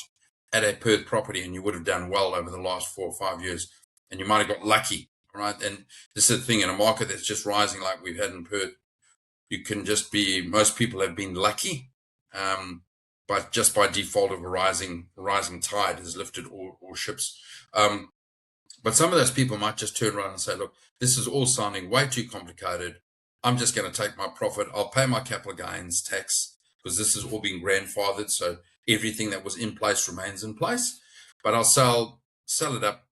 at a Perth property and you would have done well over the last 4 or 5 years. And you might have got lucky, right? And this is the thing, in a market that's just rising like we've had in Perth, you can just be, most people have been lucky. But just by default of a rising tide has lifted all ships. But some of those people might just turn around and say, look, this is all sounding way too complicated. I'm just going to take my profit. I'll pay my capital gains tax because this has all been grandfathered. So everything that was in place remains in place. But I'll sell it up,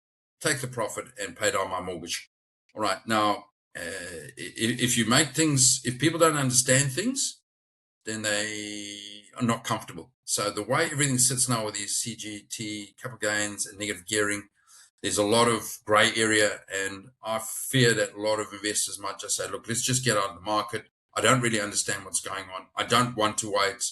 take the profit and pay down my mortgage. All right. Now, if you make things, if people don't understand things, then they are not comfortable. So the way everything sits now with these CGT, capital gains and negative gearing, there's a lot of grey area, and I fear that a lot of investors might just say, look, let's just get out of the market. I don't really understand what's going on. I don't want to wait.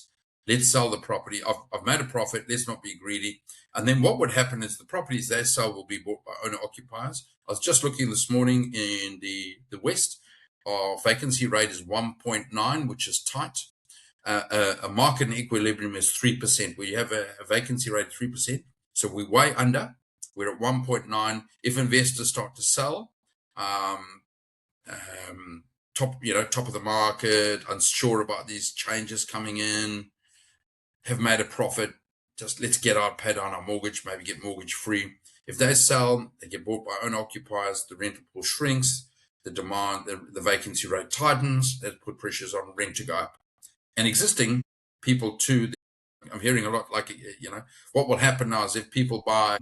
Let's sell the property. I've made a profit. Let's not be greedy. And then what would happen is the properties they sell will be bought by owner-occupiers. I was just looking this morning in the West. Our vacancy rate is 1.9, which is tight. A market in equilibrium is 3%, where you have a vacancy rate of 3%. So we're way under. We're at 1.9. If investors start to sell, top of the market, unsure about these changes coming in, have made a profit, just let's get out, pay down our mortgage, maybe get mortgage free. If they sell, they get bought by owner occupiers, the rental pool shrinks, the demand, the vacancy rate tightens, that put pressures on rent to go up. And existing people too, I'm hearing a lot like, what will happen now is if people buy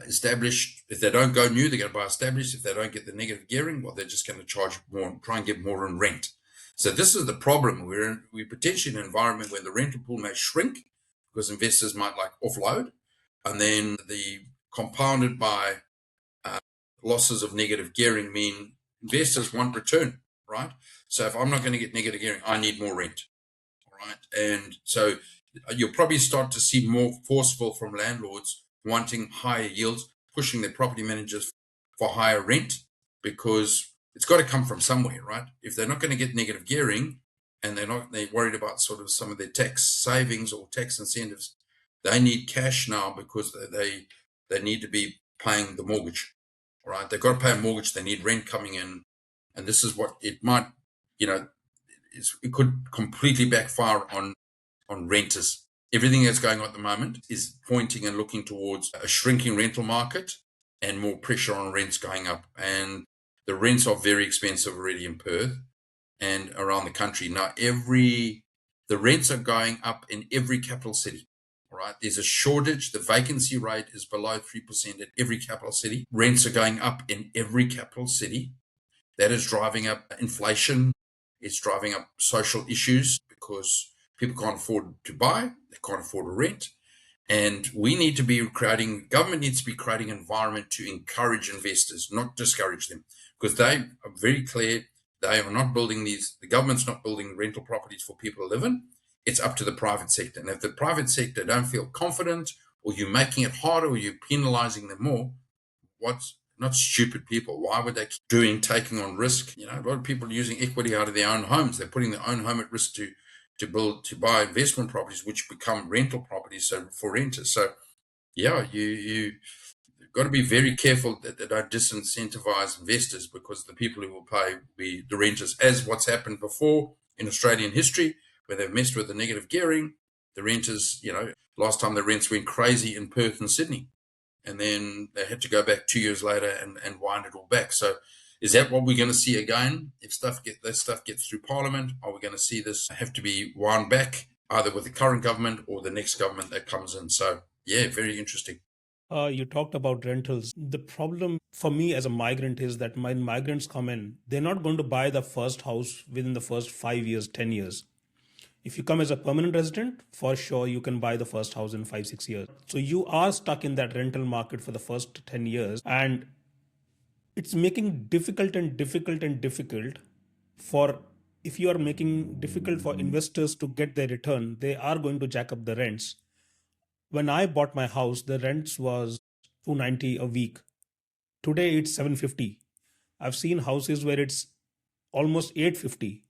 established, if they don't go new, they're going to buy established. If they don't get the negative gearing, well, they're just going to charge more and try and get more in rent. So this is the problem. We're potentially in an environment where the rental pool may shrink because investors might like offload, and then the compounded by losses of negative gearing mean investors want return, right? So if I'm not going to get negative gearing, I need more rent, right? And so you'll probably start to see more forceful from landlords wanting higher yields, pushing their property managers for higher rent, because it's got to come from somewhere, right? If they're not going to get negative gearing and they're worried about sort of some of their tax savings or tax incentives, they need cash now because they need to be paying the mortgage, right? They've got to pay a mortgage. They need rent coming in. And this is what it might, it could completely backfire on renters. Everything that's going on at the moment is pointing and looking towards a shrinking rental market and more pressure on rents going up. And the rents are very expensive already in Perth and around the country. Now, the rents are going up in every capital city, right? There's a shortage. The vacancy rate is below 3% at every capital city. Rents are going up in every capital city. That is driving up inflation. It's driving up social issues because people can't afford to buy, they can't afford to rent. And government needs to be creating an environment to encourage investors, not discourage them, because they are very clear they are not building the government's not building rental properties for people to live in. It's up to the private sector. And if the private sector don't feel confident, or you're making it harder, or you're penalizing them more, not stupid people. Why would they keep taking on risk? A lot of people are using equity out of their own homes. They're putting their own home at risk to buy investment properties, which become rental properties for renters. So, you've got to be very careful that they don't disincentivize investors, because the people who will pay will be the renters, as what's happened before in Australian history, where they've messed with the negative gearing. The renters, last time the rents went crazy in Perth and Sydney. and then they had to go back 2 years later and wind it all back. So is that what we're going to see again? If that stuff gets through Parliament, are we going to see this have to be wound back either with the current government or the next government that comes in? So yeah, very interesting. You talked about rentals. The problem for me as a migrant is that when migrants come in, they're not going to buy the first house within the first 5 years, 10 years. If you come as a permanent resident, for sure you can buy the first house in 5, 6 years. So you are stuck in that rental market for the first 10 years. And it's making difficult and difficult and difficult for, if you are making difficult for investors to get their return, they are going to jack up the rents. When I bought my house, the rents was 290 a week. Today it's 750. I've seen houses where it's almost 850.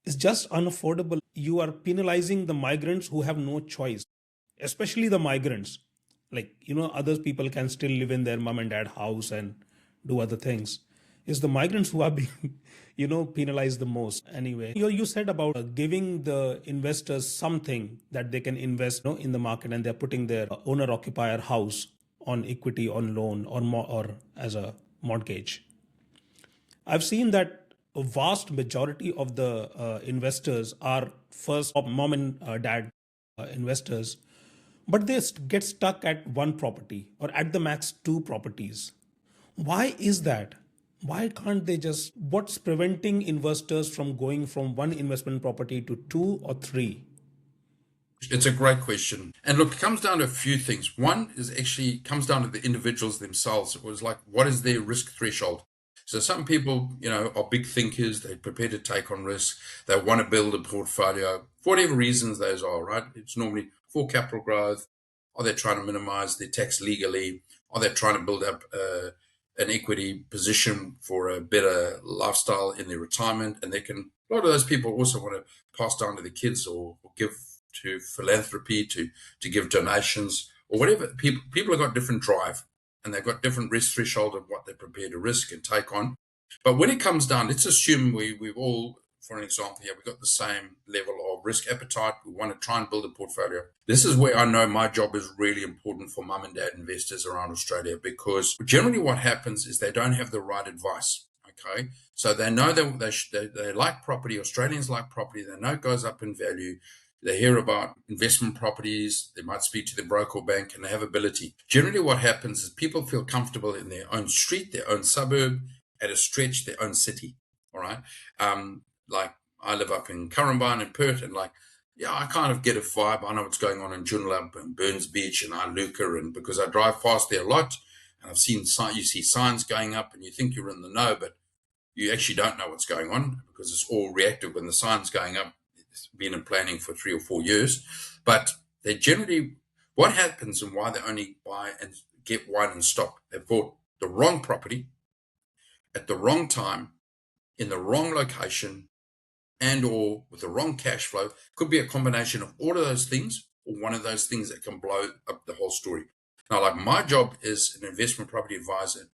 It's just unaffordable. You are penalizing the migrants who have no choice, especially the migrants. Like, other people can still live in their mom and dad house and do other things. It's the migrants who are being, penalized the most. Anyway, you said about giving the investors something that they can invest in the market, and they're putting their owner occupier house on equity, on loan, or as a mortgage. I've seen that a vast majority of the investors are first mom and dad investors, but they get stuck at one property or at the max two properties. Why is that? Why can't they what's preventing investors from going from one investment property to two or three? It's a great question. And look, it comes down to a few things. One is actually comes down to the individuals themselves. It was like, what is their risk threshold? So some people, are big thinkers. They're prepared to take on risk. They want to build a portfolio for whatever reasons those are, right? It's normally for capital growth. Are they trying to minimize their tax legally? Are they trying to build up an equity position for a better lifestyle in their retirement? And a lot of those people also want to pass down to the kids or give to philanthropy, to give donations or whatever. People have got different drive, and they've got different risk threshold of what they're prepared to risk and take on. But when it comes down, let's assume we've all, for an example here, we've got the same level of risk appetite. We want to try and build a portfolio. This is where I know my job is really important for mum and dad investors around Australia, because generally what happens is they don't have the right advice. Okay, so they know that they like property. Australians like property. They know it goes up in value. They hear about investment properties. They might speak to the broker or bank, and they have ability. Generally, what happens is people feel comfortable in their own street, their own suburb, at a stretch, their own city. All right. Like I live up in Currumbine in Perth, and I kind of get a vibe. I know what's going on in Joondalup and Burns Beach and Iluka, and because I drive past there a lot, and I've seen you see signs going up, and you think you're in the know, but you actually don't know what's going on because it's all reactive. When the sign's going up, it's been in planning for 3 or 4 years, but they generally, what happens and why they only buy and get one and stop, they bought the wrong property at the wrong time in the wrong location and or with the wrong cash flow. Could be a combination of all of those things or one of those things that can blow up the whole story. Now, like my job as an investment property advisor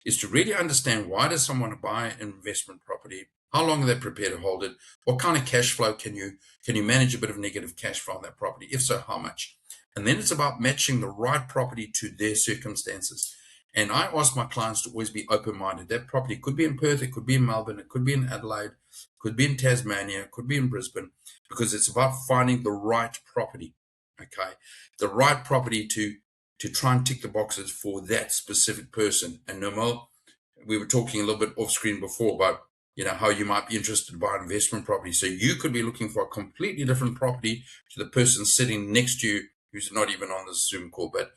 is to really understand, why does someone buy an investment property? How long are they prepared to hold it? What kind of cash flow can you manage a bit of negative cash flow on that property? If so, how much? And then it's about matching the right property to their circumstances. And I ask my clients to always be open-minded. That property could be in Perth, it could be in Melbourne, it could be in Adelaide, could be in Tasmania, could be in Brisbane, because it's about finding the right property. Okay, the right property to try and tick the boxes for that specific person. And Nirmal, we were talking a little bit off screen before about how you might be interested to buy an investment property. So you could be looking for a completely different property to the person sitting next to you who's not even on the Zoom call. But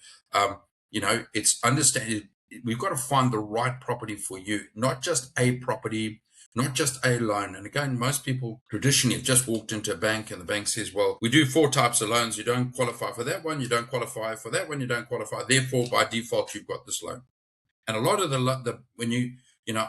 it's understanding. We've got to find the right property for you, not just a property, not just a loan. And again, most people traditionally have just walked into a bank and the bank says, well, we do 4 types of loans. You don't qualify for that one. You don't qualify for that one. You don't qualify. Therefore, by default, you've got this loan. And a lot of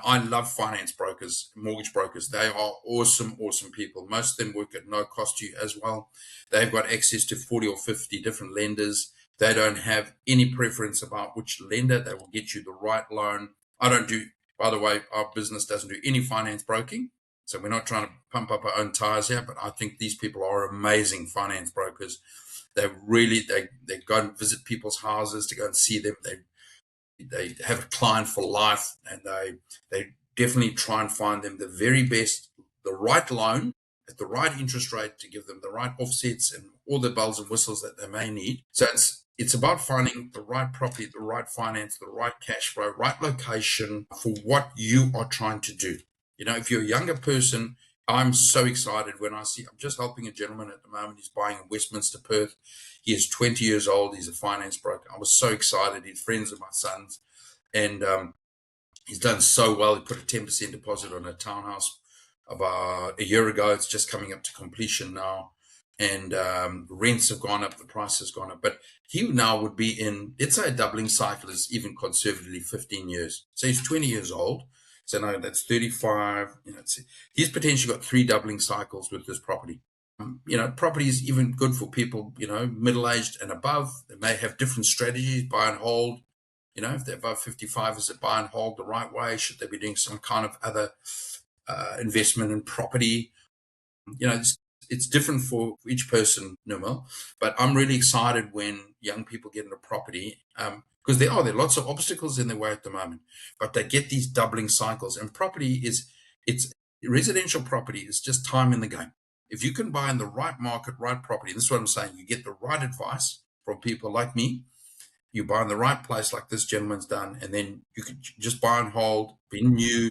I love finance brokers, mortgage brokers. They are awesome, awesome people. Most of them work at no cost to you as well. They've got access to 40 or 50 different lenders. They don't have any preference about which lender. They will get you the right loan. By the way, our business doesn't do any finance broking. So we're not trying to pump up our own tires here, but I think these people are amazing finance brokers. They go and visit people's houses to go and see them. They have a client for life, and they definitely try and find them the very best, the right loan at the right interest rate to give them the right offsets and all the bells and whistles that they may need. So it's about finding the right property, the right finance, the right cash flow, right location for what you are trying to do. You know, if you're a younger person, I'm so excited when I'm just helping a gentleman at the moment. He's buying in Westminster, Perth. He is 20 years old. He's a finance broker. I was so excited. He's friends with my sons, and he's done so well. He put a 10% deposit on a townhouse about a year ago. It's just coming up to completion now, and rents have gone up. The price has gone up, but he now would be in, let's say, a doubling cycle is even conservatively 15 years. So he's 20 years old. So no, that's 35. You know, he's potentially got 3 doubling cycles with this property. You know, property is even good for people, you know, middle-aged and above. They may have different strategies, buy and hold. You know, if they're above 55, is it buy and hold the right way? Should they be doing some kind of other investment in property? You know, it's different for each person, Nirmal. But I'm really excited when young people get into property, because there are lots of obstacles in their way at the moment, but they get these doubling cycles. And it's residential property is just time in the game. If you can buy in the right market, right property, this is what I'm saying, you get the right advice from people like me, you buy in the right place like this gentleman's done, and then you can just buy and hold, be new,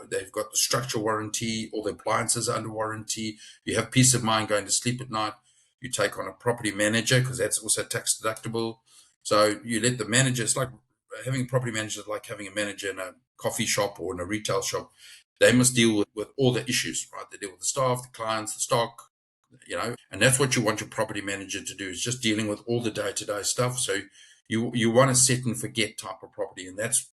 they've got the structural warranty, all the appliances are under warranty, you have peace of mind going to sleep at night, you take on a property manager because that's also tax deductible. So you let the manager, it's like having a property manager is like having a manager in a coffee shop or in a retail shop. They must deal with all the issues, right? They deal with the staff, the clients, the stock, you know, and that's what you want your property manager to do, is just dealing with all the day-to-day stuff. So you want a set and forget type of property, and that's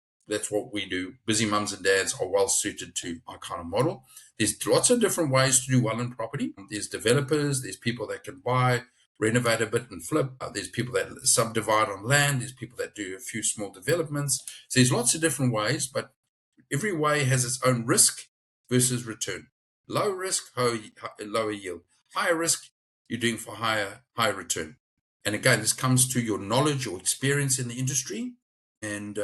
what we do. Busy mums and dads are well suited to our kind of model. There's lots of different ways to do well in property. There's developers, there's people that can buy, renovate a bit and flip. There's people that subdivide on land. There's people that do a few small developments. So there's lots of different ways, but every way has its own risk versus return. Low risk, lower yield. Higher risk, you're doing for higher return. And again, this comes to your knowledge or experience in the industry, and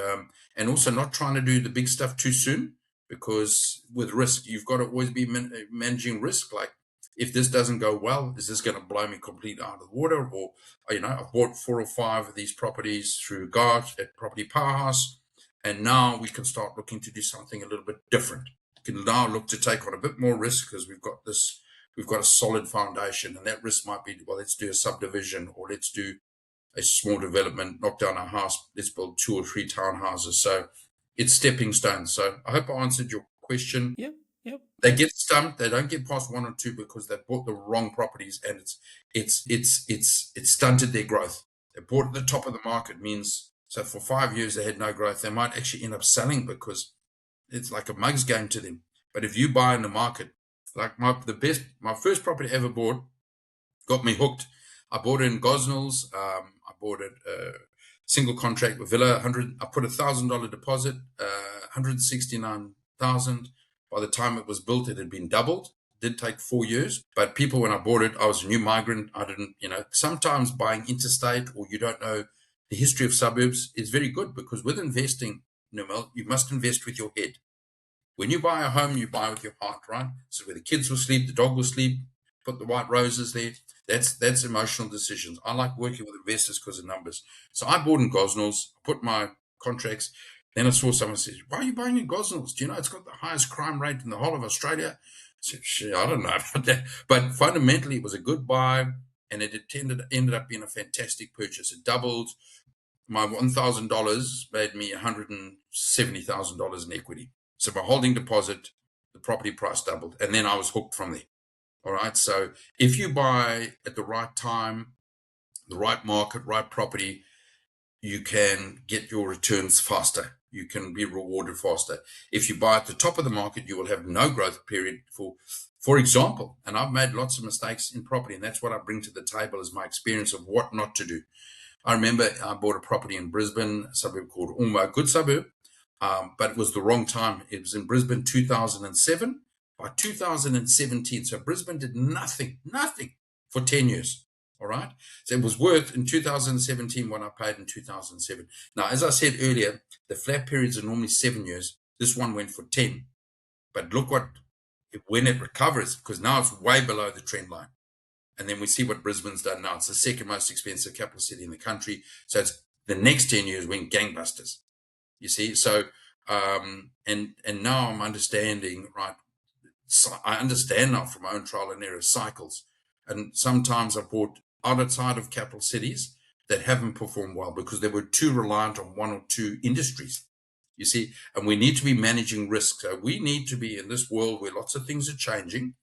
also not trying to do the big stuff too soon, because with risk, you've got to always be managing risk. Like, if this doesn't go well, is this going to blow me completely out of the water? Or, you know, I've bought 4 or 5 of these properties through Garth at Property Powerhouse, and now we can start looking to do something a little bit different. We can now look to take on a bit more risk because we've got a solid foundation, and that risk might be, well, let's do a subdivision, or let's do a small development, knock down our house, let's build 2 or 3 townhouses. So it's stepping stones. So I hope I answered your question. Yep. They get stumped. They don't get past 1 or 2 because they bought the wrong properties, and it's stunted their growth. They bought at the top of the market, means so for 5 years they had no growth. They might actually end up selling because it's like a mug's game to them. But if you buy in the market, like my first property I ever bought got me hooked. I bought it in Gosnells. I bought it single contract with Villa. I put $1,000 deposit, 169,000. By the time it was built, it had been doubled. It did take 4 years, but people, when I bought it, I was a new migrant. I didn't, sometimes buying interstate, or you don't know the history of suburbs, is very good, because with investing, Nirmal, you must invest with your head. When you buy a home, you buy with your heart, right? So where the kids will sleep, the dog will sleep, put the white roses there. That's emotional decisions. I like working with investors because of numbers. So I bought in Gosnells, put my contracts. Then I saw someone say, "Why are you buying in Gosnells? Do you know it's got the highest crime rate in the whole of Australia?" I said, "Shit, I don't know about that." But fundamentally, it was a good buy, and it ended up being a fantastic purchase. It doubled. My $1,000 made me $170,000 in equity. So my holding deposit, the property price doubled, and then I was hooked from there. All right. So if you buy at the right time, the right market, right property, you can get your returns faster. You can be rewarded faster. If you buy at the top of the market, you will have no growth period for example, and I've made lots of mistakes in property, and that's what I bring to the table, is my experience of what not to do. I remember I bought a property in Brisbane, a suburb called Ormeau, a good suburb, but it was the wrong time. It was in Brisbane 2007, By 2017, so Brisbane did nothing for 10 years. All right. So it was worth in 2017 what I paid in 2007. Now, as I said earlier, the flat periods are normally 7 years. This one went for 10. But look when it recovers, because now it's way below the trend line. And then we see what Brisbane's done now. It's the second most expensive capital city in the country. So it's the next 10 years went gangbusters. You see, so and now I'm understanding, right? So I understand now from my own trial and error cycles, and sometimes I've bought outside of capital cities that haven't performed well because they were too reliant on one or two industries. You see, and we need to be managing risk. So we need to be in this world where lots of things are changing.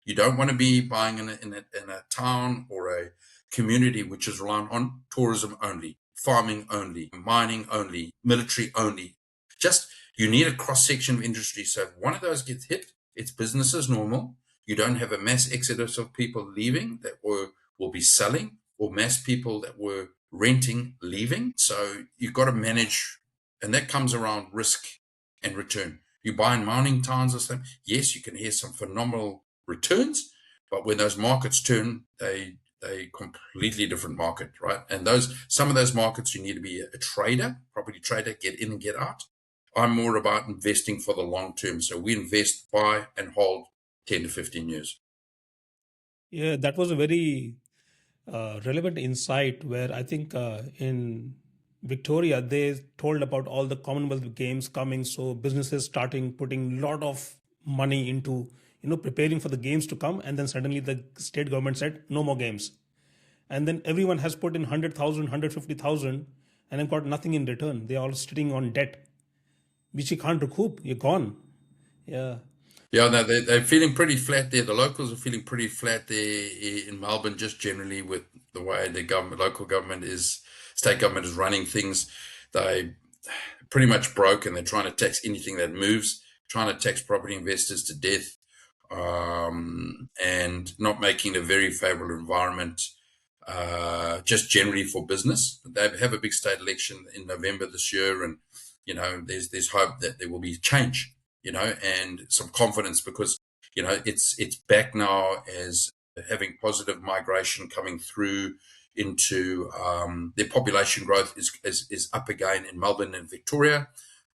You don't want to be buying in a town or a community which is reliant on tourism only, farming only, mining only, military only. Just you need a cross section of industry. So if one of those gets hit, it's business as normal. You don't have a mass exodus of people leaving that will be selling, or mass people that were renting leaving. So you've got to manage, and that comes around risk and return. You buy in mining towns or something, yes, you can hear some phenomenal returns, but when those markets turn, they completely different market, right? And some of those markets you need to be a trader, property trader, get in and get out. I'm more about investing for the long term. So we invest, buy and hold 10 to 15 years. Yeah, that was a very relevant insight where I think in Victoria, they told about all the Commonwealth Games coming. So businesses starting putting a lot of money into, preparing for the games to come. And then suddenly the state government said, no more games. And then everyone has put in 100,000, 150,000 and then got nothing in return. They're all sitting on debt, which you can't recoup. You're gone. Yeah. Yeah, no, they're feeling pretty flat there. The locals are feeling pretty flat there in Melbourne, just generally with the way the state government is running things. They pretty much broke, and they're trying to tax anything that moves, trying to tax property investors to death, and not making a very favorable environment just generally for business. They have a big state election in November this year, and there's hope that there will be change, and some confidence, because it's back now as having positive migration coming through into their population growth is up again in Melbourne and Victoria,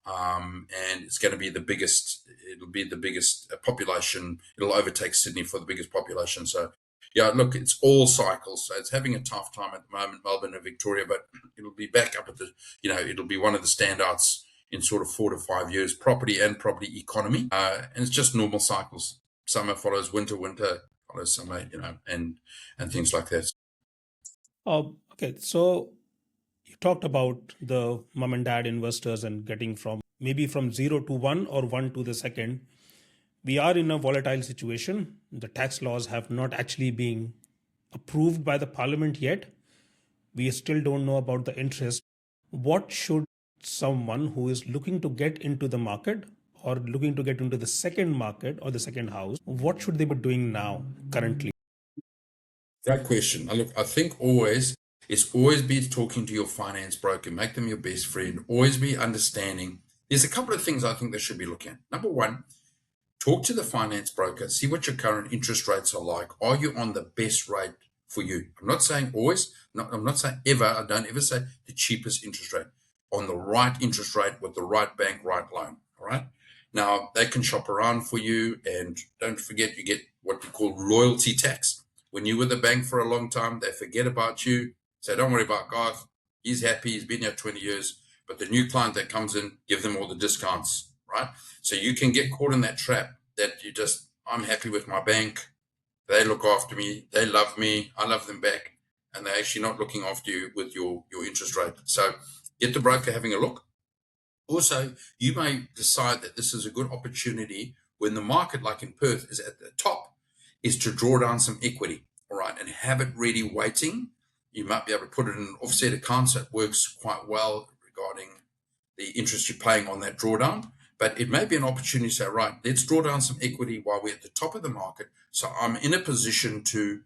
and it's going to be the biggest. It'll be the biggest population. It'll overtake Sydney for the biggest population. So, yeah, look, it's all cycles. So it's having a tough time at the moment, Melbourne and Victoria, but it'll be back up at it'll be one of the standouts in sort of 4 to 5 years, property and property economy. And it's just normal cycles. Summer follows winter, winter follows summer, and things like that. Okay, so you talked about the mom and dad investors and getting from maybe from 0 to 1 or 1 to the second. We are in a volatile situation. The tax laws have not actually been approved by the parliament yet. We still don't know about the interest. What should someone who is looking to get into the market or looking to get into the second market or the second house, what should they be doing now, currently? Great question. Look, I think it's always be talking to your finance broker, make them your best friend, always be understanding. There's a couple of things I think they should be looking at. Number one, talk to the finance broker, see what your current interest rates are like. Are you on the best rate for you? I'm not saying always, I'm not saying ever, I don't ever say the cheapest interest rate. On the right interest rate with the right bank, right loan, all right? Now, they can shop around for you, and don't forget you get what we call loyalty tax. When you're with the bank for a long time, they forget about you. Say, don't worry about Garth. He's happy. He's been here 20 years. But the new client that comes in, give them all the discounts, right? So you can get caught in that trap that I'm happy with my bank. They look after me. They love me. I love them back. And they're actually not looking after you with your interest rate. So get the broker having a look. Also, you may decide that this is a good opportunity when the market, like in Perth, is at the top, is to draw down some equity, all right, and have it ready waiting. You might be able to put it in an offset account, so it works quite well regarding the interest you're paying on that drawdown. But it may be an opportunity to say, right, let's draw down some equity while we're at the top of the market. So I'm in a position to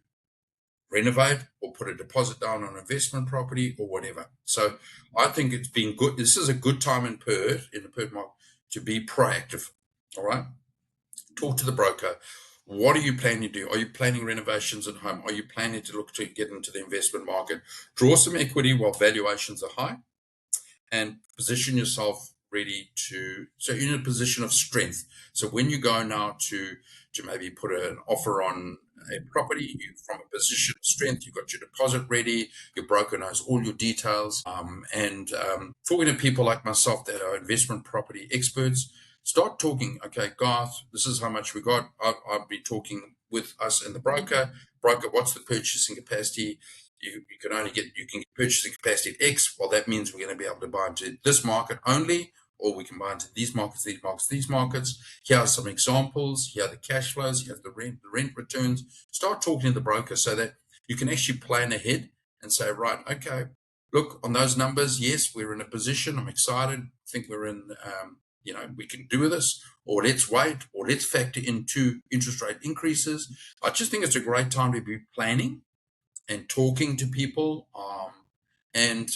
renovate or put a deposit down on investment property or whatever. So I think it's been good. This is a good time in the Perth market to be proactive, all right? talk to the broker. What are you planning to do? Are you planning renovations at home? Are you planning to look to get into the investment market? Draw some equity while valuations are high, and position yourself ready so you're in a position of strength. So when you go now to maybe put an offer on a property, you from a position of strength, you've got your deposit ready, your broker knows all your details, and talking to people like myself that are investment property experts, start talking. Okay, Garth, this is how much we got. I'll be talking with us and the broker. What's the purchasing capacity? You can get purchasing capacity at X. Well, that means we're going to be able to buy into this market only, or we can buy into these markets. Here are some examples. Here are the cash flows. Here are the rent returns. Start talking to the broker so that you can actually plan ahead and say, right, okay, look, on those numbers, yes, we're in a position. I'm excited. I think we're in, we can do this, or let's wait, or let's factor into interest rate increases. I just think it's a great time to be planning and talking to people, and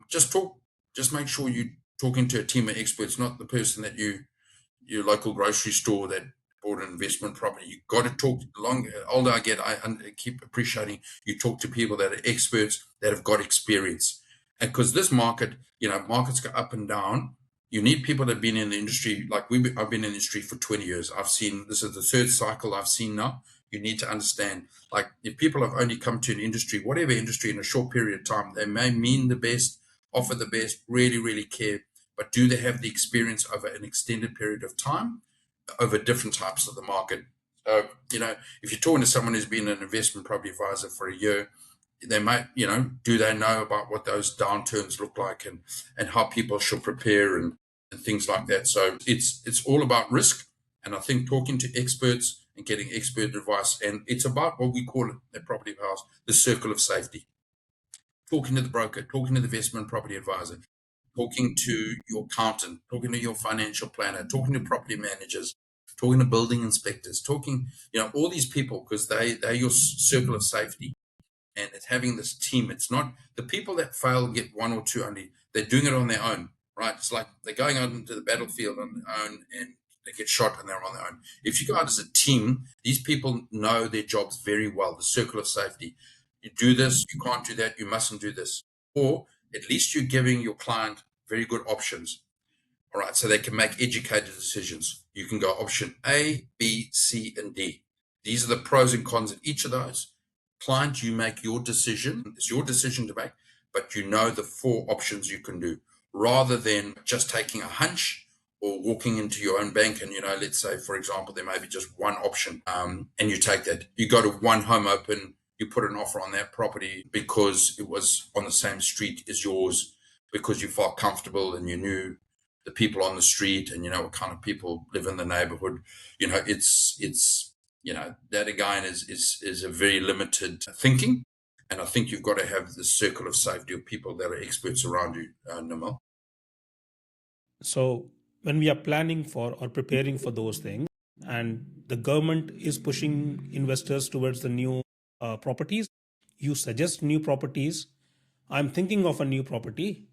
just make sure you're talking to a team of experts, not the person that your local grocery store that bought an investment property. You've got to talk. Older I get, I keep appreciating you talk to people that are experts, that have got experience, and because this market, markets go up and down. You need people that have been in the industry. Like I've been in the industry for 20 years. This is the third cycle I've seen now. You need to understand, like, if people have only come to an industry, whatever industry, in a short period of time, they may mean the best, offer the best, really, really care, but do they have the experience over an extended period of time, over different types of the market? So, if you're talking to someone who's been an investment property advisor for a year, they might, do they know about what those downturns look like, and how people should prepare, and things like that. So it's all about risk. And I think talking to experts and getting expert advice, and it's about what we call it at Property House, the circle of safety. Talking to the broker, talking to the investment property advisor, talking to your accountant, talking to your financial planner, talking to property managers, talking to building inspectors, talking, all these people, because they're your circle of safety. And it's having this team. It's not the people that fail get one or two only. They're doing it on their own, right? It's like they're going out into the battlefield on their own, and they get shot and they're on their own. If you go out as a team, these people know their jobs very well. The circle of safety. You do this, you can't do that, you mustn't do this. Or at least you're giving your client very good options. All right, so they can make educated decisions. You can go option A, B, C, and D. These are the pros and cons of each of those. Client, you make your decision. It's your decision to make, but you know the 4 options you can do, rather than just taking a hunch or walking into your own bank and, let's say, for example, there may be just one option, and you take that. You go to one home open, you put an offer on that property because it was on the same street as yours, because you felt comfortable and you knew the people on the street, and what kind of people live in the neighborhood. That again is a very limited thinking. And I think you've got to have the circle of safety of people that are experts around you, Nirmal. So when we are planning for or preparing for those things, and the government is pushing investors towards the new properties, you suggest new properties. I'm thinking of a new property.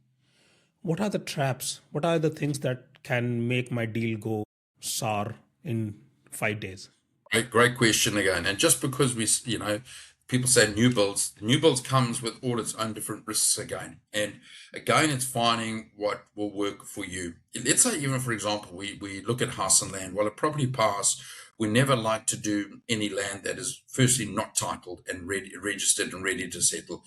What are the traps? What are the things that can make my deal go sour in 5 days? Great question again. And just because people say new builds comes with all its own different risks again. And again, it's finding what will work for you. Let's say, even for example, we look at house and land. Well, at Property Pass, we never like to do any land that is firstly not titled and registered and ready to settle.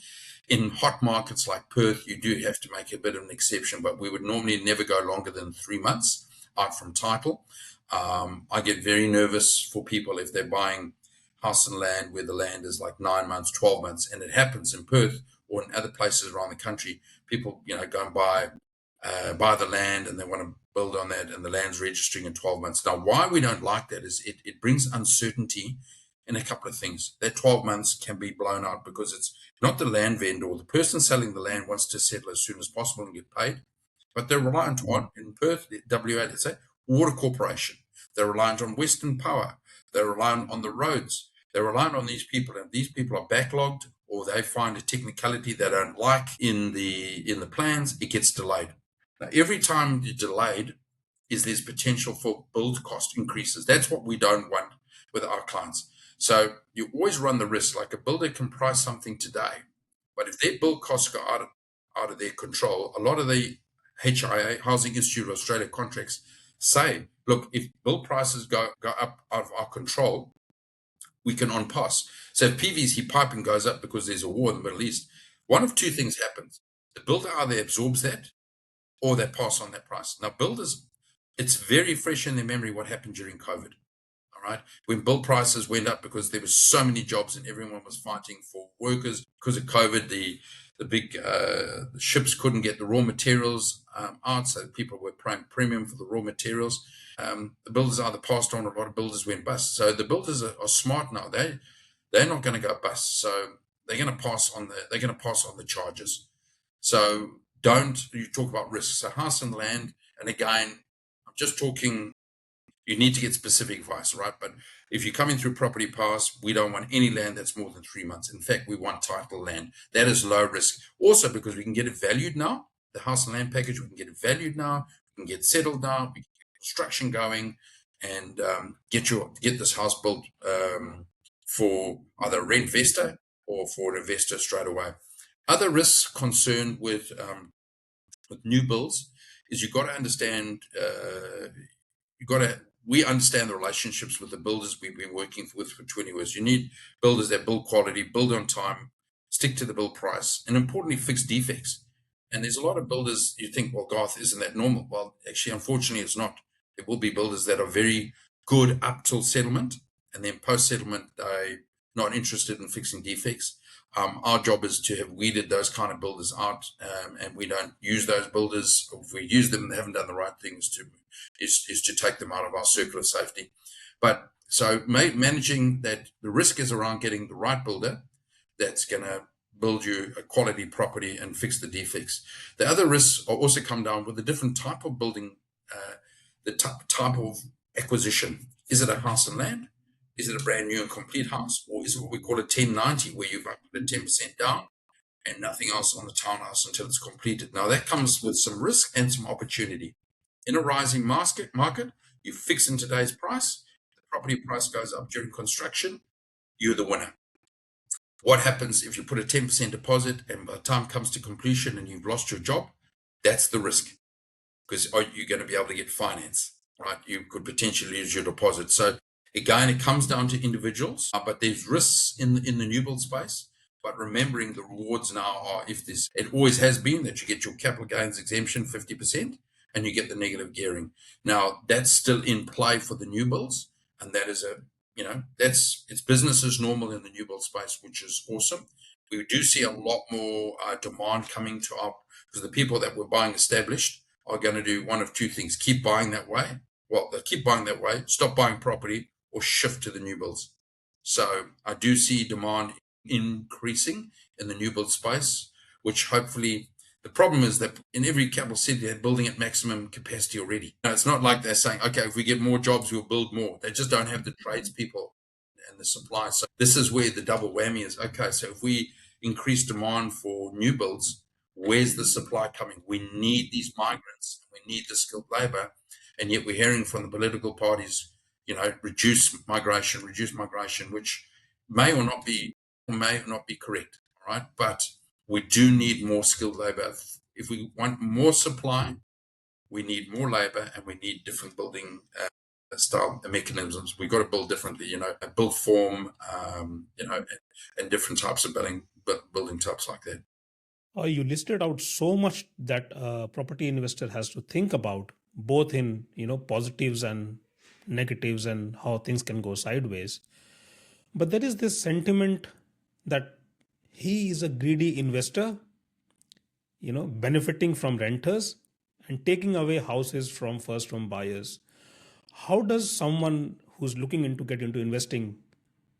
In hot markets like Perth, you do have to make a bit of an exception, but we would normally never go longer than 3 months out from title. I get very nervous for people if they're buying house and land where the land is like 9 months, 12 months, and it happens in Perth or in other places around the country. People, go and buy the land, and they want to build on that, and the land's registering in 12 months. Now, why we don't like that is it brings uncertainty in a couple of things. That 12 months can be blown out because it's not the land vendor or the person selling the land wants to settle as soon as possible and get paid, but they're reliant on, in Perth, WA, let's say, Water Corporation. They're reliant on Western Power. They're reliant on the roads. They're reliant on these people, and these people are backlogged, or they find a technicality they don't like in the plans. It gets delayed. Now, every time you're delayed, is there's potential for build cost increases. That's what we don't want with our clients. So you always run the risk. Like a builder can price something today, but if their build costs go out of their control, a lot of the HIA, Housing Institute of Australia contracts say, look, if build prices go up out of our control, we can on pass. So if PVC piping goes up because there's a war in the Middle East, one of two things happens. The builder either absorbs that or they pass on that price. Now, builders, it's very fresh in their memory what happened during COVID. All right. When build prices went up because there were so many jobs and everyone was fighting for workers because of COVID, the big the ships couldn't get the raw materials out, so people were paying premium for the raw materials. The builders either passed on, or a lot of builders went bust. So the builders are smart now. They're not going to go bust. So they're going to pass on the charges. So you talk about risks. So house and land, and again, I'm just talking. You need to get specific advice, right? But if you're coming through Property Pass, we don't want any land that's more than 3 months. In fact, we want title land. That is low risk. Also, because we can get it valued now, the house and land package, we can get it valued now, we can get settled now, we can get construction going, and get this house built for either a rent investor or for an investor straight away. Other risks concerned with new builds is you've got to understand. We understand the relationships with the builders we've been working with for 20 years. You need builders that build quality, build on time, stick to the build price, and importantly, fix defects. And there's a lot of builders, you think, well, Garth, isn't that normal? Well, actually, unfortunately, it's not. There will be builders that are very good up till settlement, and then post-settlement, they're not interested in fixing defects. Our job is to have weeded those kind of builders out, and we don't use those builders. If we use them, they haven't done the right things is to take them out of our circle of safety. But so managing that, the risk is around getting the right builder that's going to build you a quality property and fix the defects. The other risks are also come down with the different type of building, the type of acquisition. Is it a house and land? Is it a brand new and complete house? Or is it what we call a 1090, where you've put 10% down and nothing else on the townhouse until it's completed? Now, that comes with some risk and some opportunity. In a rising market, you fix in today's price, the property price goes up during construction, you're the winner. What happens if you put a 10% deposit and by the time it comes to completion and you've lost your job? That's the risk, because are you going to be able to get finance, right? You could potentially lose your deposit. So again, it comes down to individuals, but there's risks in the new build space. But remembering the rewards now are, it always has been that you get your capital gains exemption 50%, and you get the negative gearing. Now, that's still in play for the new builds, and that is it's business as normal in the new build space, which is awesome. We do see a lot more demand coming to because the people that were buying established are going to do one of two things: keep buying that way. Well, they keep buying that way, stop buying property, or shift to the new builds. So I do see demand increasing in the new build space, which hopefully. The problem is that in every capital city, they're building at maximum capacity already. It's not like they're saying, okay, if we get more jobs, we'll build more. They just don't have the tradespeople and the supply. So this is where the double whammy is. Okay, so if we increase demand for new builds, where's the supply coming? We need these migrants. We need the skilled labor. And yet we're hearing from the political parties, reduce migration, which may or not be correct. All right, but we do need more skilled labor. If we want more supply, we need more labor, and we need different building style mechanisms. We've got to build differently, a build form, and different types of building types like that. You listed out so much that a property investor has to think about, both in positives and negatives and how things can go sideways. But there is this sentiment that he is a greedy investor, benefiting from renters and taking away houses from first-home buyers. How does someone who's looking into get into investing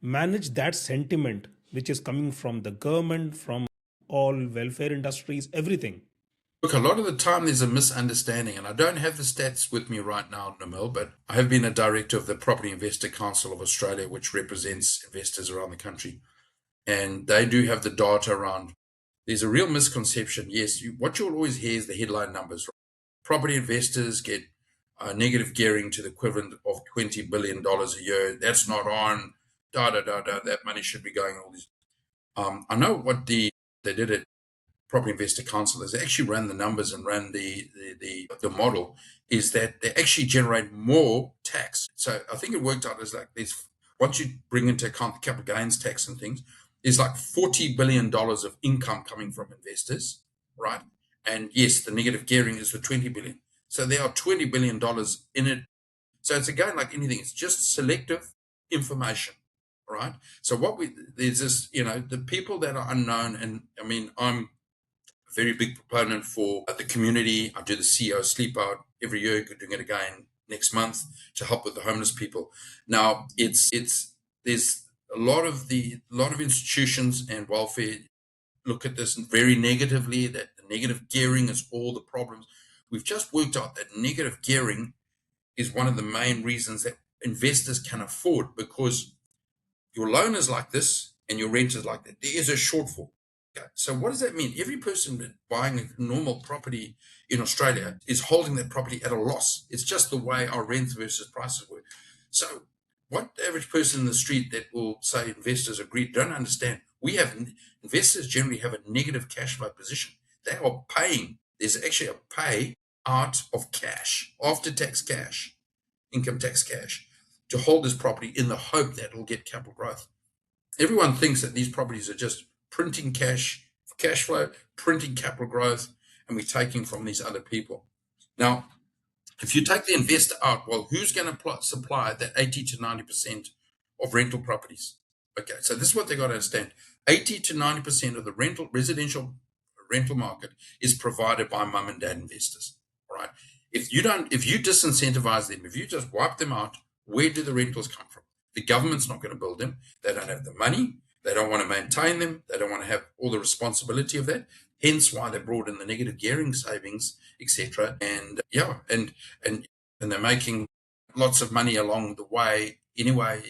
manage that sentiment, which is coming from the government, from all welfare industries, everything? Look, a lot of the time there's a misunderstanding, and I don't have the stats with me right now, Nirmal, but I have been a director of the Property Investor Council of Australia, which represents investors around the country. And they do have the data around. There's a real misconception. Yes, what you'll always hear is the headline numbers. Property investors get negative gearing to the equivalent of $20 billion a year. That's not on. That money should be going all these. I know what they did at Property Investor Council is they actually ran the numbers and ran the model is that they actually generate more tax. So I think it worked out as like this. Once you bring into account the capital gains tax and things, there's like $40 billion of income coming from investors, right? And yes, the negative gearing is the 20 billion. So there are $20 billion in it. So it's again like anything, it's just selective information, right? So there's this, the people that are unknown, and I mean, I'm a very big proponent for the community. I do the CEO sleep out every year, doing it again next month to help with the homeless people. Now there's a lot of institutions and welfare look at this very negatively, that the negative gearing is all the problems. We've just worked out that negative gearing is one of the main reasons that investors can afford, because your loan is like this and your rent is like that. There is a shortfall. Okay. So what does that mean? Every person buying a normal property in Australia is holding that property at a loss. It's just the way our rents versus prices work. So what the average person in the street that will say investors are greedy don't understand. Investors generally have a negative cash flow position. They are paying. There's actually a pay out of cash, after tax cash, income tax cash, to hold this property in the hope that it'll get capital growth. Everyone thinks that these properties are just printing cash flow, printing capital growth, and we're taking from these other people. Now, if you take the investor out, well, who's going to supply that 80 to 90% of rental properties? Okay, so this is what they got to understand. 80 to 90% of the residential rental market is provided by mum and dad investors, right? If you disincentivize them, if you just wipe them out, where do the rentals come from? The government's not going to build them. They don't have the money. They don't want to maintain them. They don't want to have all the responsibility of that. Hence why they brought in the negative gearing savings, etc. And they're making lots of money along the way anyway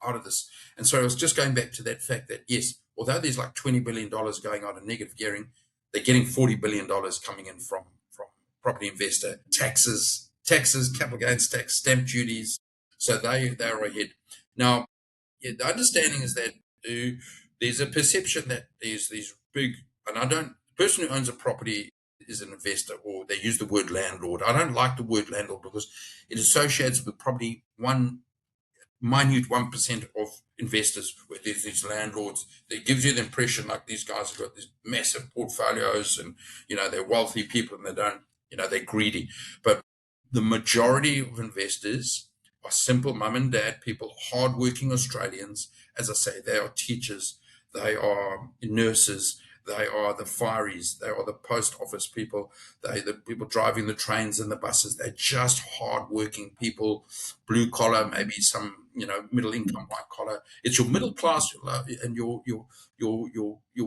out of this. And so I was just going back to that fact that yes, although there's like $20 billion going out in negative gearing, they're getting $40 billion coming in from property investor taxes, capital gains tax, stamp duties. So they are ahead. Now, the understanding is that there's a perception that there's these big, and the person who owns a property is an investor, or they use the word landlord. I don't like the word landlord because it associates with probably minute 1% of investors, where there's these landlords. That gives you the impression like these guys have got these massive portfolios and, they're wealthy people and they don't, they're greedy. But the majority of investors are simple mum and dad people, hardworking Australians. As I say, they are teachers, they are nurses, they are the fireys, they are the post office people, they're the people driving the trains and the buses. They're just hardworking people, blue collar, maybe some, middle income, white collar. It's your middle class and your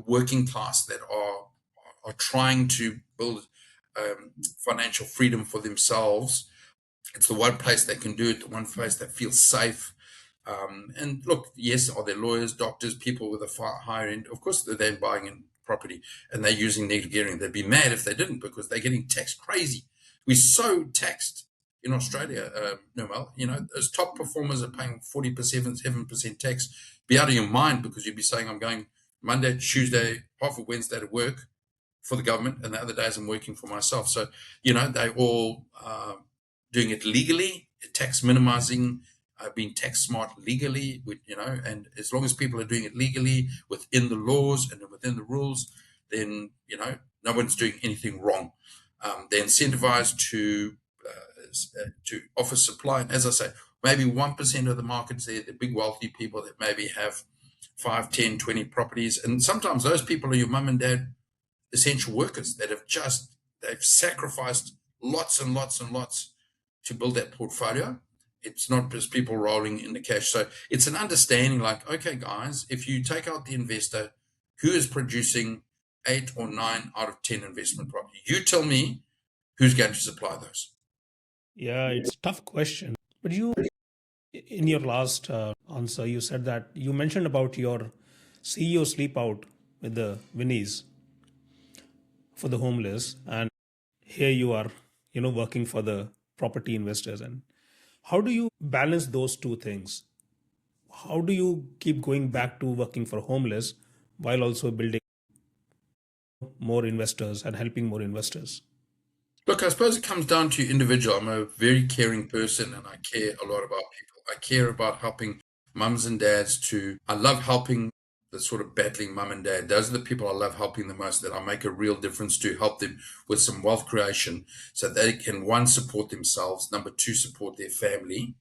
working class that are trying to build financial freedom for themselves. It's the one place they can do it, the one place that feels safe. And look, yes, are there lawyers, doctors, people with a far higher end? Of course, they're then buying in property and they're using negative gearing. They'd be mad if they didn't, because they're getting taxed crazy. We're so taxed in Australia, Nirmal. Those top performers are paying 40%, 7% tax. Be out of your mind, because you'd be saying, I'm going Monday, Tuesday, half of Wednesday to work for the government, and the other days I'm working for myself. So, they all doing it legally, tax minimizing, being tax smart legally, and as long as people are doing it legally within the laws and within the rules, then, no one's doing anything wrong. They're incentivized to offer supply. And as I say, maybe 1% of the market's there, the big wealthy people that maybe have 5, 10, 20 properties. And sometimes those people are your mum and dad essential workers that they've sacrificed lots and lots and lots to build that portfolio. It's not just people rolling in the cash. So it's an understanding like, okay, guys, if you take out the investor who is producing 8 or 9 out of 10 investment property, you tell me who's going to supply those. Yeah, it's a tough question. But in your last answer, you said that you mentioned about your CEO sleep out with the Winnies for the homeless. And here you are, working for the property investors. And how do you balance those two things? How do you keep going back to working for homeless while also building more investors and helping more investors? Look, I suppose it comes down to individual. I'm a very caring person and I care a lot about people. I care about helping mums and dads I love helping the sort of battling mum and dad. Those are the people I love helping the most, that I make a real difference to, help them with some wealth creation so they can, one, support themselves, number two, support their family,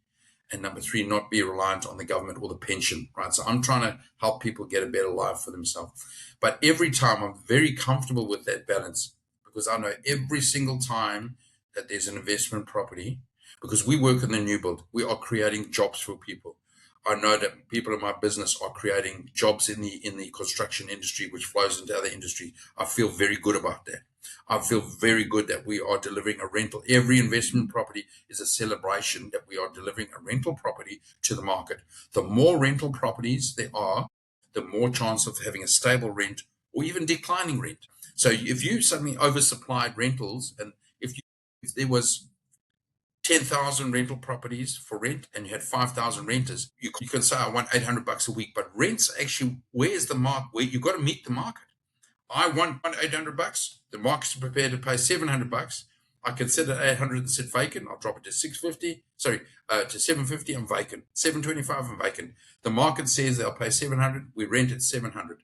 and number three, not be reliant on the government or the pension, right? So I'm trying to help people get a better life for themselves. But every time I'm very comfortable with that balance, because I know every single time that there's an investment property, because we work in the new build, we are creating jobs for people. I know that people in my business are creating jobs in the construction industry, which flows into other industry. I feel very good about that. I feel very good that we are delivering a rental. Every investment property is a celebration that we are delivering a rental property to the market. The more rental properties there are, the more chance of having a stable rent or even declining rent. So if you suddenly oversupplied rentals, and if there was 10,000 rental properties for rent and you had 5,000 renters, you can say I want $800 a week, but rents actually, where's the market? Where you've got to meet the market. I want $800. The market's prepared to pay $700. I consider 800 and sit vacant. I'll drop it to 650. Sorry, to 750. I'm vacant. 725. I'm vacant. The market says they'll pay 700. We rent at 700.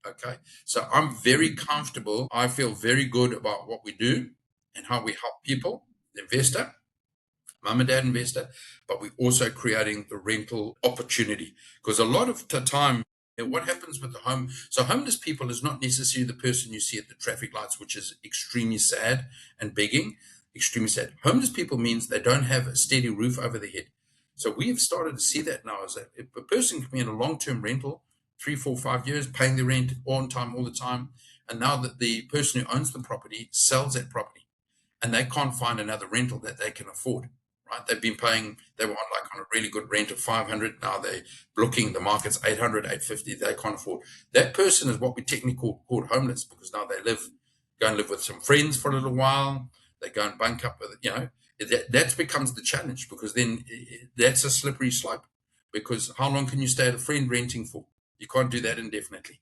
Okay, so I'm very comfortable. I feel very good about what we do and how we help people, the investor, mum and dad investor, but we're also creating the rental opportunity, because a lot of the time, what happens with the home, so homeless people is not necessarily the person you see at the traffic lights, which is extremely sad and begging, extremely sad. Homeless people means they don't have a steady roof over their head. So we have started to see that now, is that if a person can be in a long-term rental, 3, 4, 5 years, paying the rent on time, all the time, and now that the person who owns the property sells that property and they can't find another rental that they can afford. Right, they've been paying. They were on a really good rent of 500. Now they're looking. The market's 800, 850. They can't afford. That person is what we technically call homeless, because now they go and live with some friends for a little while. They go and bunk up with that becomes the challenge, because then that's a slippery slope. Because how long can you stay at a friend renting for? You can't do that indefinitely.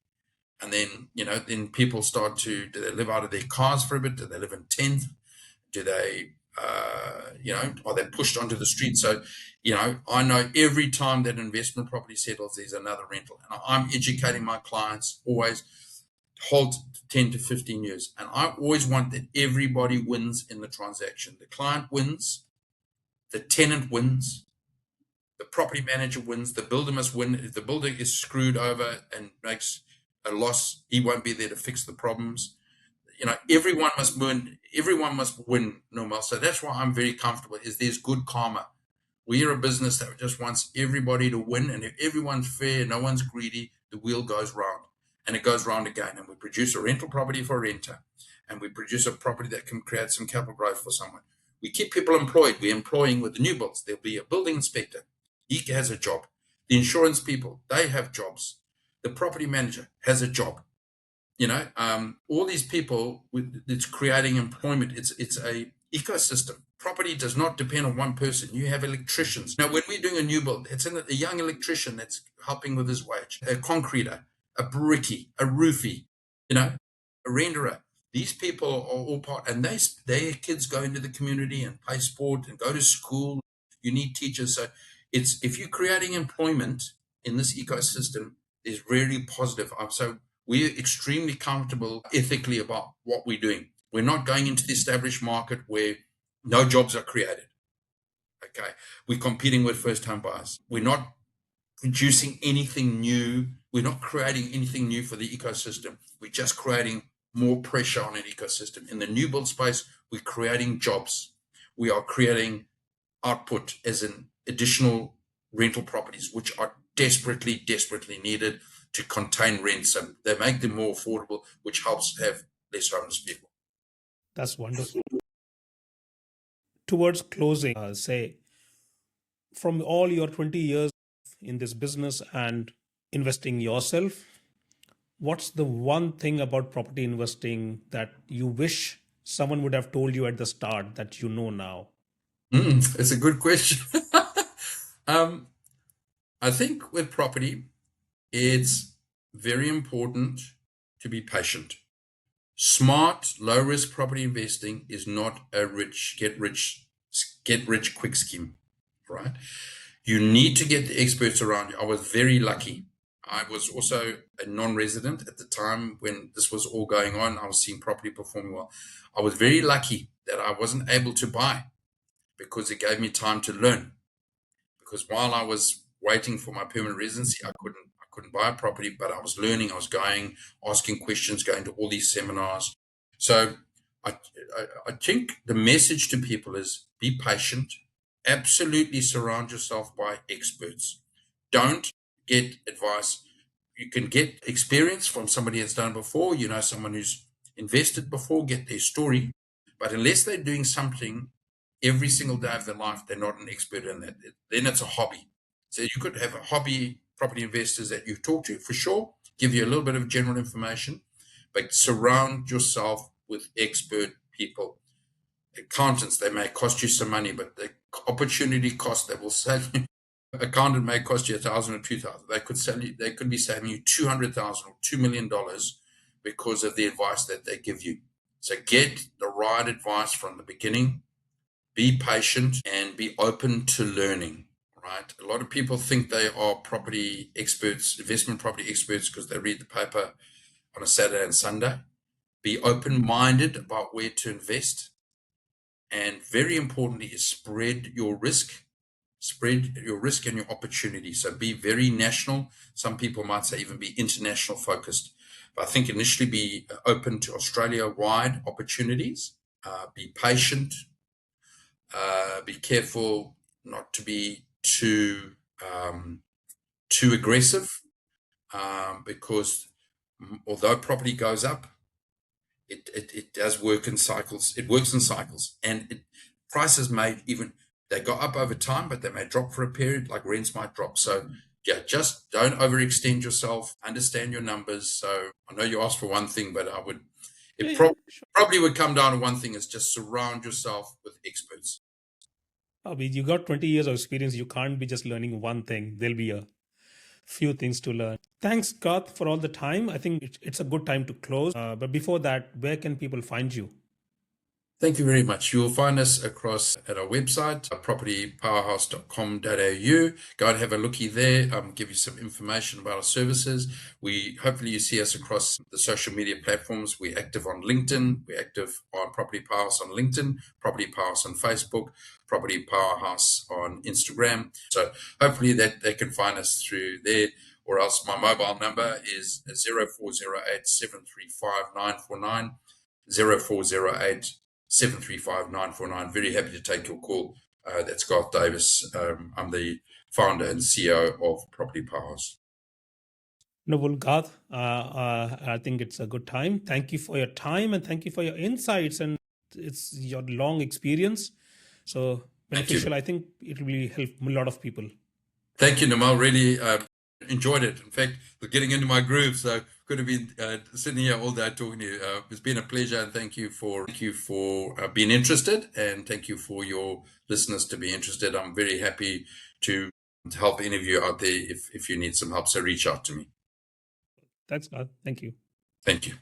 And then then people start to, do they live out of their cars for a bit? Do they live in tents? Do they are they pushed onto the street? So, I know every time that investment property settles, there's another rental. And I'm educating my clients always, hold 10 to 15 years. And I always want that everybody wins in the transaction. The client wins, the tenant wins, the property manager wins, the builder must win. If the builder is screwed over and makes a loss, he won't be there to fix the problems. Everyone must win. Everyone must win, Nirmal. So that's why I'm very comfortable, is there's good karma. We are a business that just wants everybody to win, and if everyone's fair, no one's greedy, the wheel goes round, and it goes round again. And we produce a rental property for a renter, and we produce a property that can create some capital growth for someone. We keep people employed. We're employing with the new builds. There'll be a building inspector. He has a job. The insurance people, they have jobs. The property manager has a job. All these people, it's creating employment. It's a ecosystem. Property does not depend on one person. You have electricians. Now, when we're doing a new build, it's a young electrician that's helping with his wage, a concreter, a brickie, a roofie, a renderer. These people are all part, and their kids go into the community and play sport and go to school. You need teachers. So if you're creating employment in this ecosystem, is really positive. So we're extremely comfortable ethically about what we're doing. We're not going into the established market where no jobs are created. Okay. We're competing with first home buyers. We're not producing anything new. We're not creating anything new for the ecosystem. We're just creating more pressure on an ecosystem. In the new build space, we're creating jobs. We are creating output as an additional rental properties, which are desperately, desperately needed to contain rents, and they make them more affordable, which helps have less homeless people. That's wonderful. Towards closing, say, from all your 20 years in this business and investing yourself, what's the one thing about property investing that you wish someone would have told you at the start that you know now? It's a good question. I think with property, it's very important to be patient. Smart, low risk property investing is not a get rich quick scheme, right? You need to get the experts around you. I was very lucky. I was also a non-resident at the time when this was all going on. I was seeing property performing well. I was very lucky that I wasn't able to buy because it gave me time to learn. Because while I was waiting for my permanent residency, I couldn't buy a property, but I was learning. I was going, asking questions, going to all these seminars. So I think the message to people is be patient. Absolutely surround yourself by experts. Don't get advice. You can get experience from somebody that's done it before, someone who's invested before, get their story. But unless they're doing something every single day of their life, they're not an expert in that. Then it's a hobby. So you could have a hobby property investors that you talk to for sure, give you a little bit of general information, but surround yourself with expert people. Accountants, they may cost you some money, but the opportunity cost that will sell you. Accountant may cost you $1,000 or $2,000. They could be saving you $200,000 or $2 million because of the advice that they give you. So get the right advice from the beginning. Be patient and be open to learning. Right? A lot of people think they are property experts, investment property experts, because they read the paper on a Saturday and Sunday. Be open-minded about where to invest. And very importantly is spread your risk and your opportunity. So be very national. Some people might say even be international focused. But I think initially be open to Australia-wide opportunities. Be patient. Be careful not to be too aggressive, because although property goes up, it does work in cycles. It works in cycles, and prices they go up over time, but they may drop for a period, like rents might drop. So yeah, just don't overextend yourself. Understand your numbers. So I know you asked for one thing, but probably would come down to one thing: is just surround yourself with experts. You got 20 years of experience. You can't be just learning one thing. There'll be a few things to learn. Thanks, Garth, for all the time. I think it's a good time to close. But before that, where can people find you? Thank you very much. You'll find us across at our website, propertypowerhouse.com.au. Go and have a looky there, give you some information about our services. Hopefully you see us across the social media platforms. We're active on LinkedIn. We're active on Property Powerhouse on LinkedIn, Property Powerhouse on Facebook, Property Powerhouse on Instagram. So hopefully that they can find us through there. Or else my mobile number is 0408 735 949, 0408 735-949. Very happy to take your call. That's Garth Davis. I'm the founder and CEO of Property Powerhouse. No, well, Garth, I think it's a good time. Thank you for your time and thank you for your insights, and it's your long experience. So beneficial. I think it will really help a lot of people. Thank you, Nirmal. Really enjoyed it. In fact, we're getting into my groove, so could have been sitting here all day talking to you. It's been a pleasure, and thank you for being interested, and thank you for your listeners to be interested. I'm very happy to help any of you out there if you need some help. So reach out to me. Thanks, Garth. Thank you. Thank you.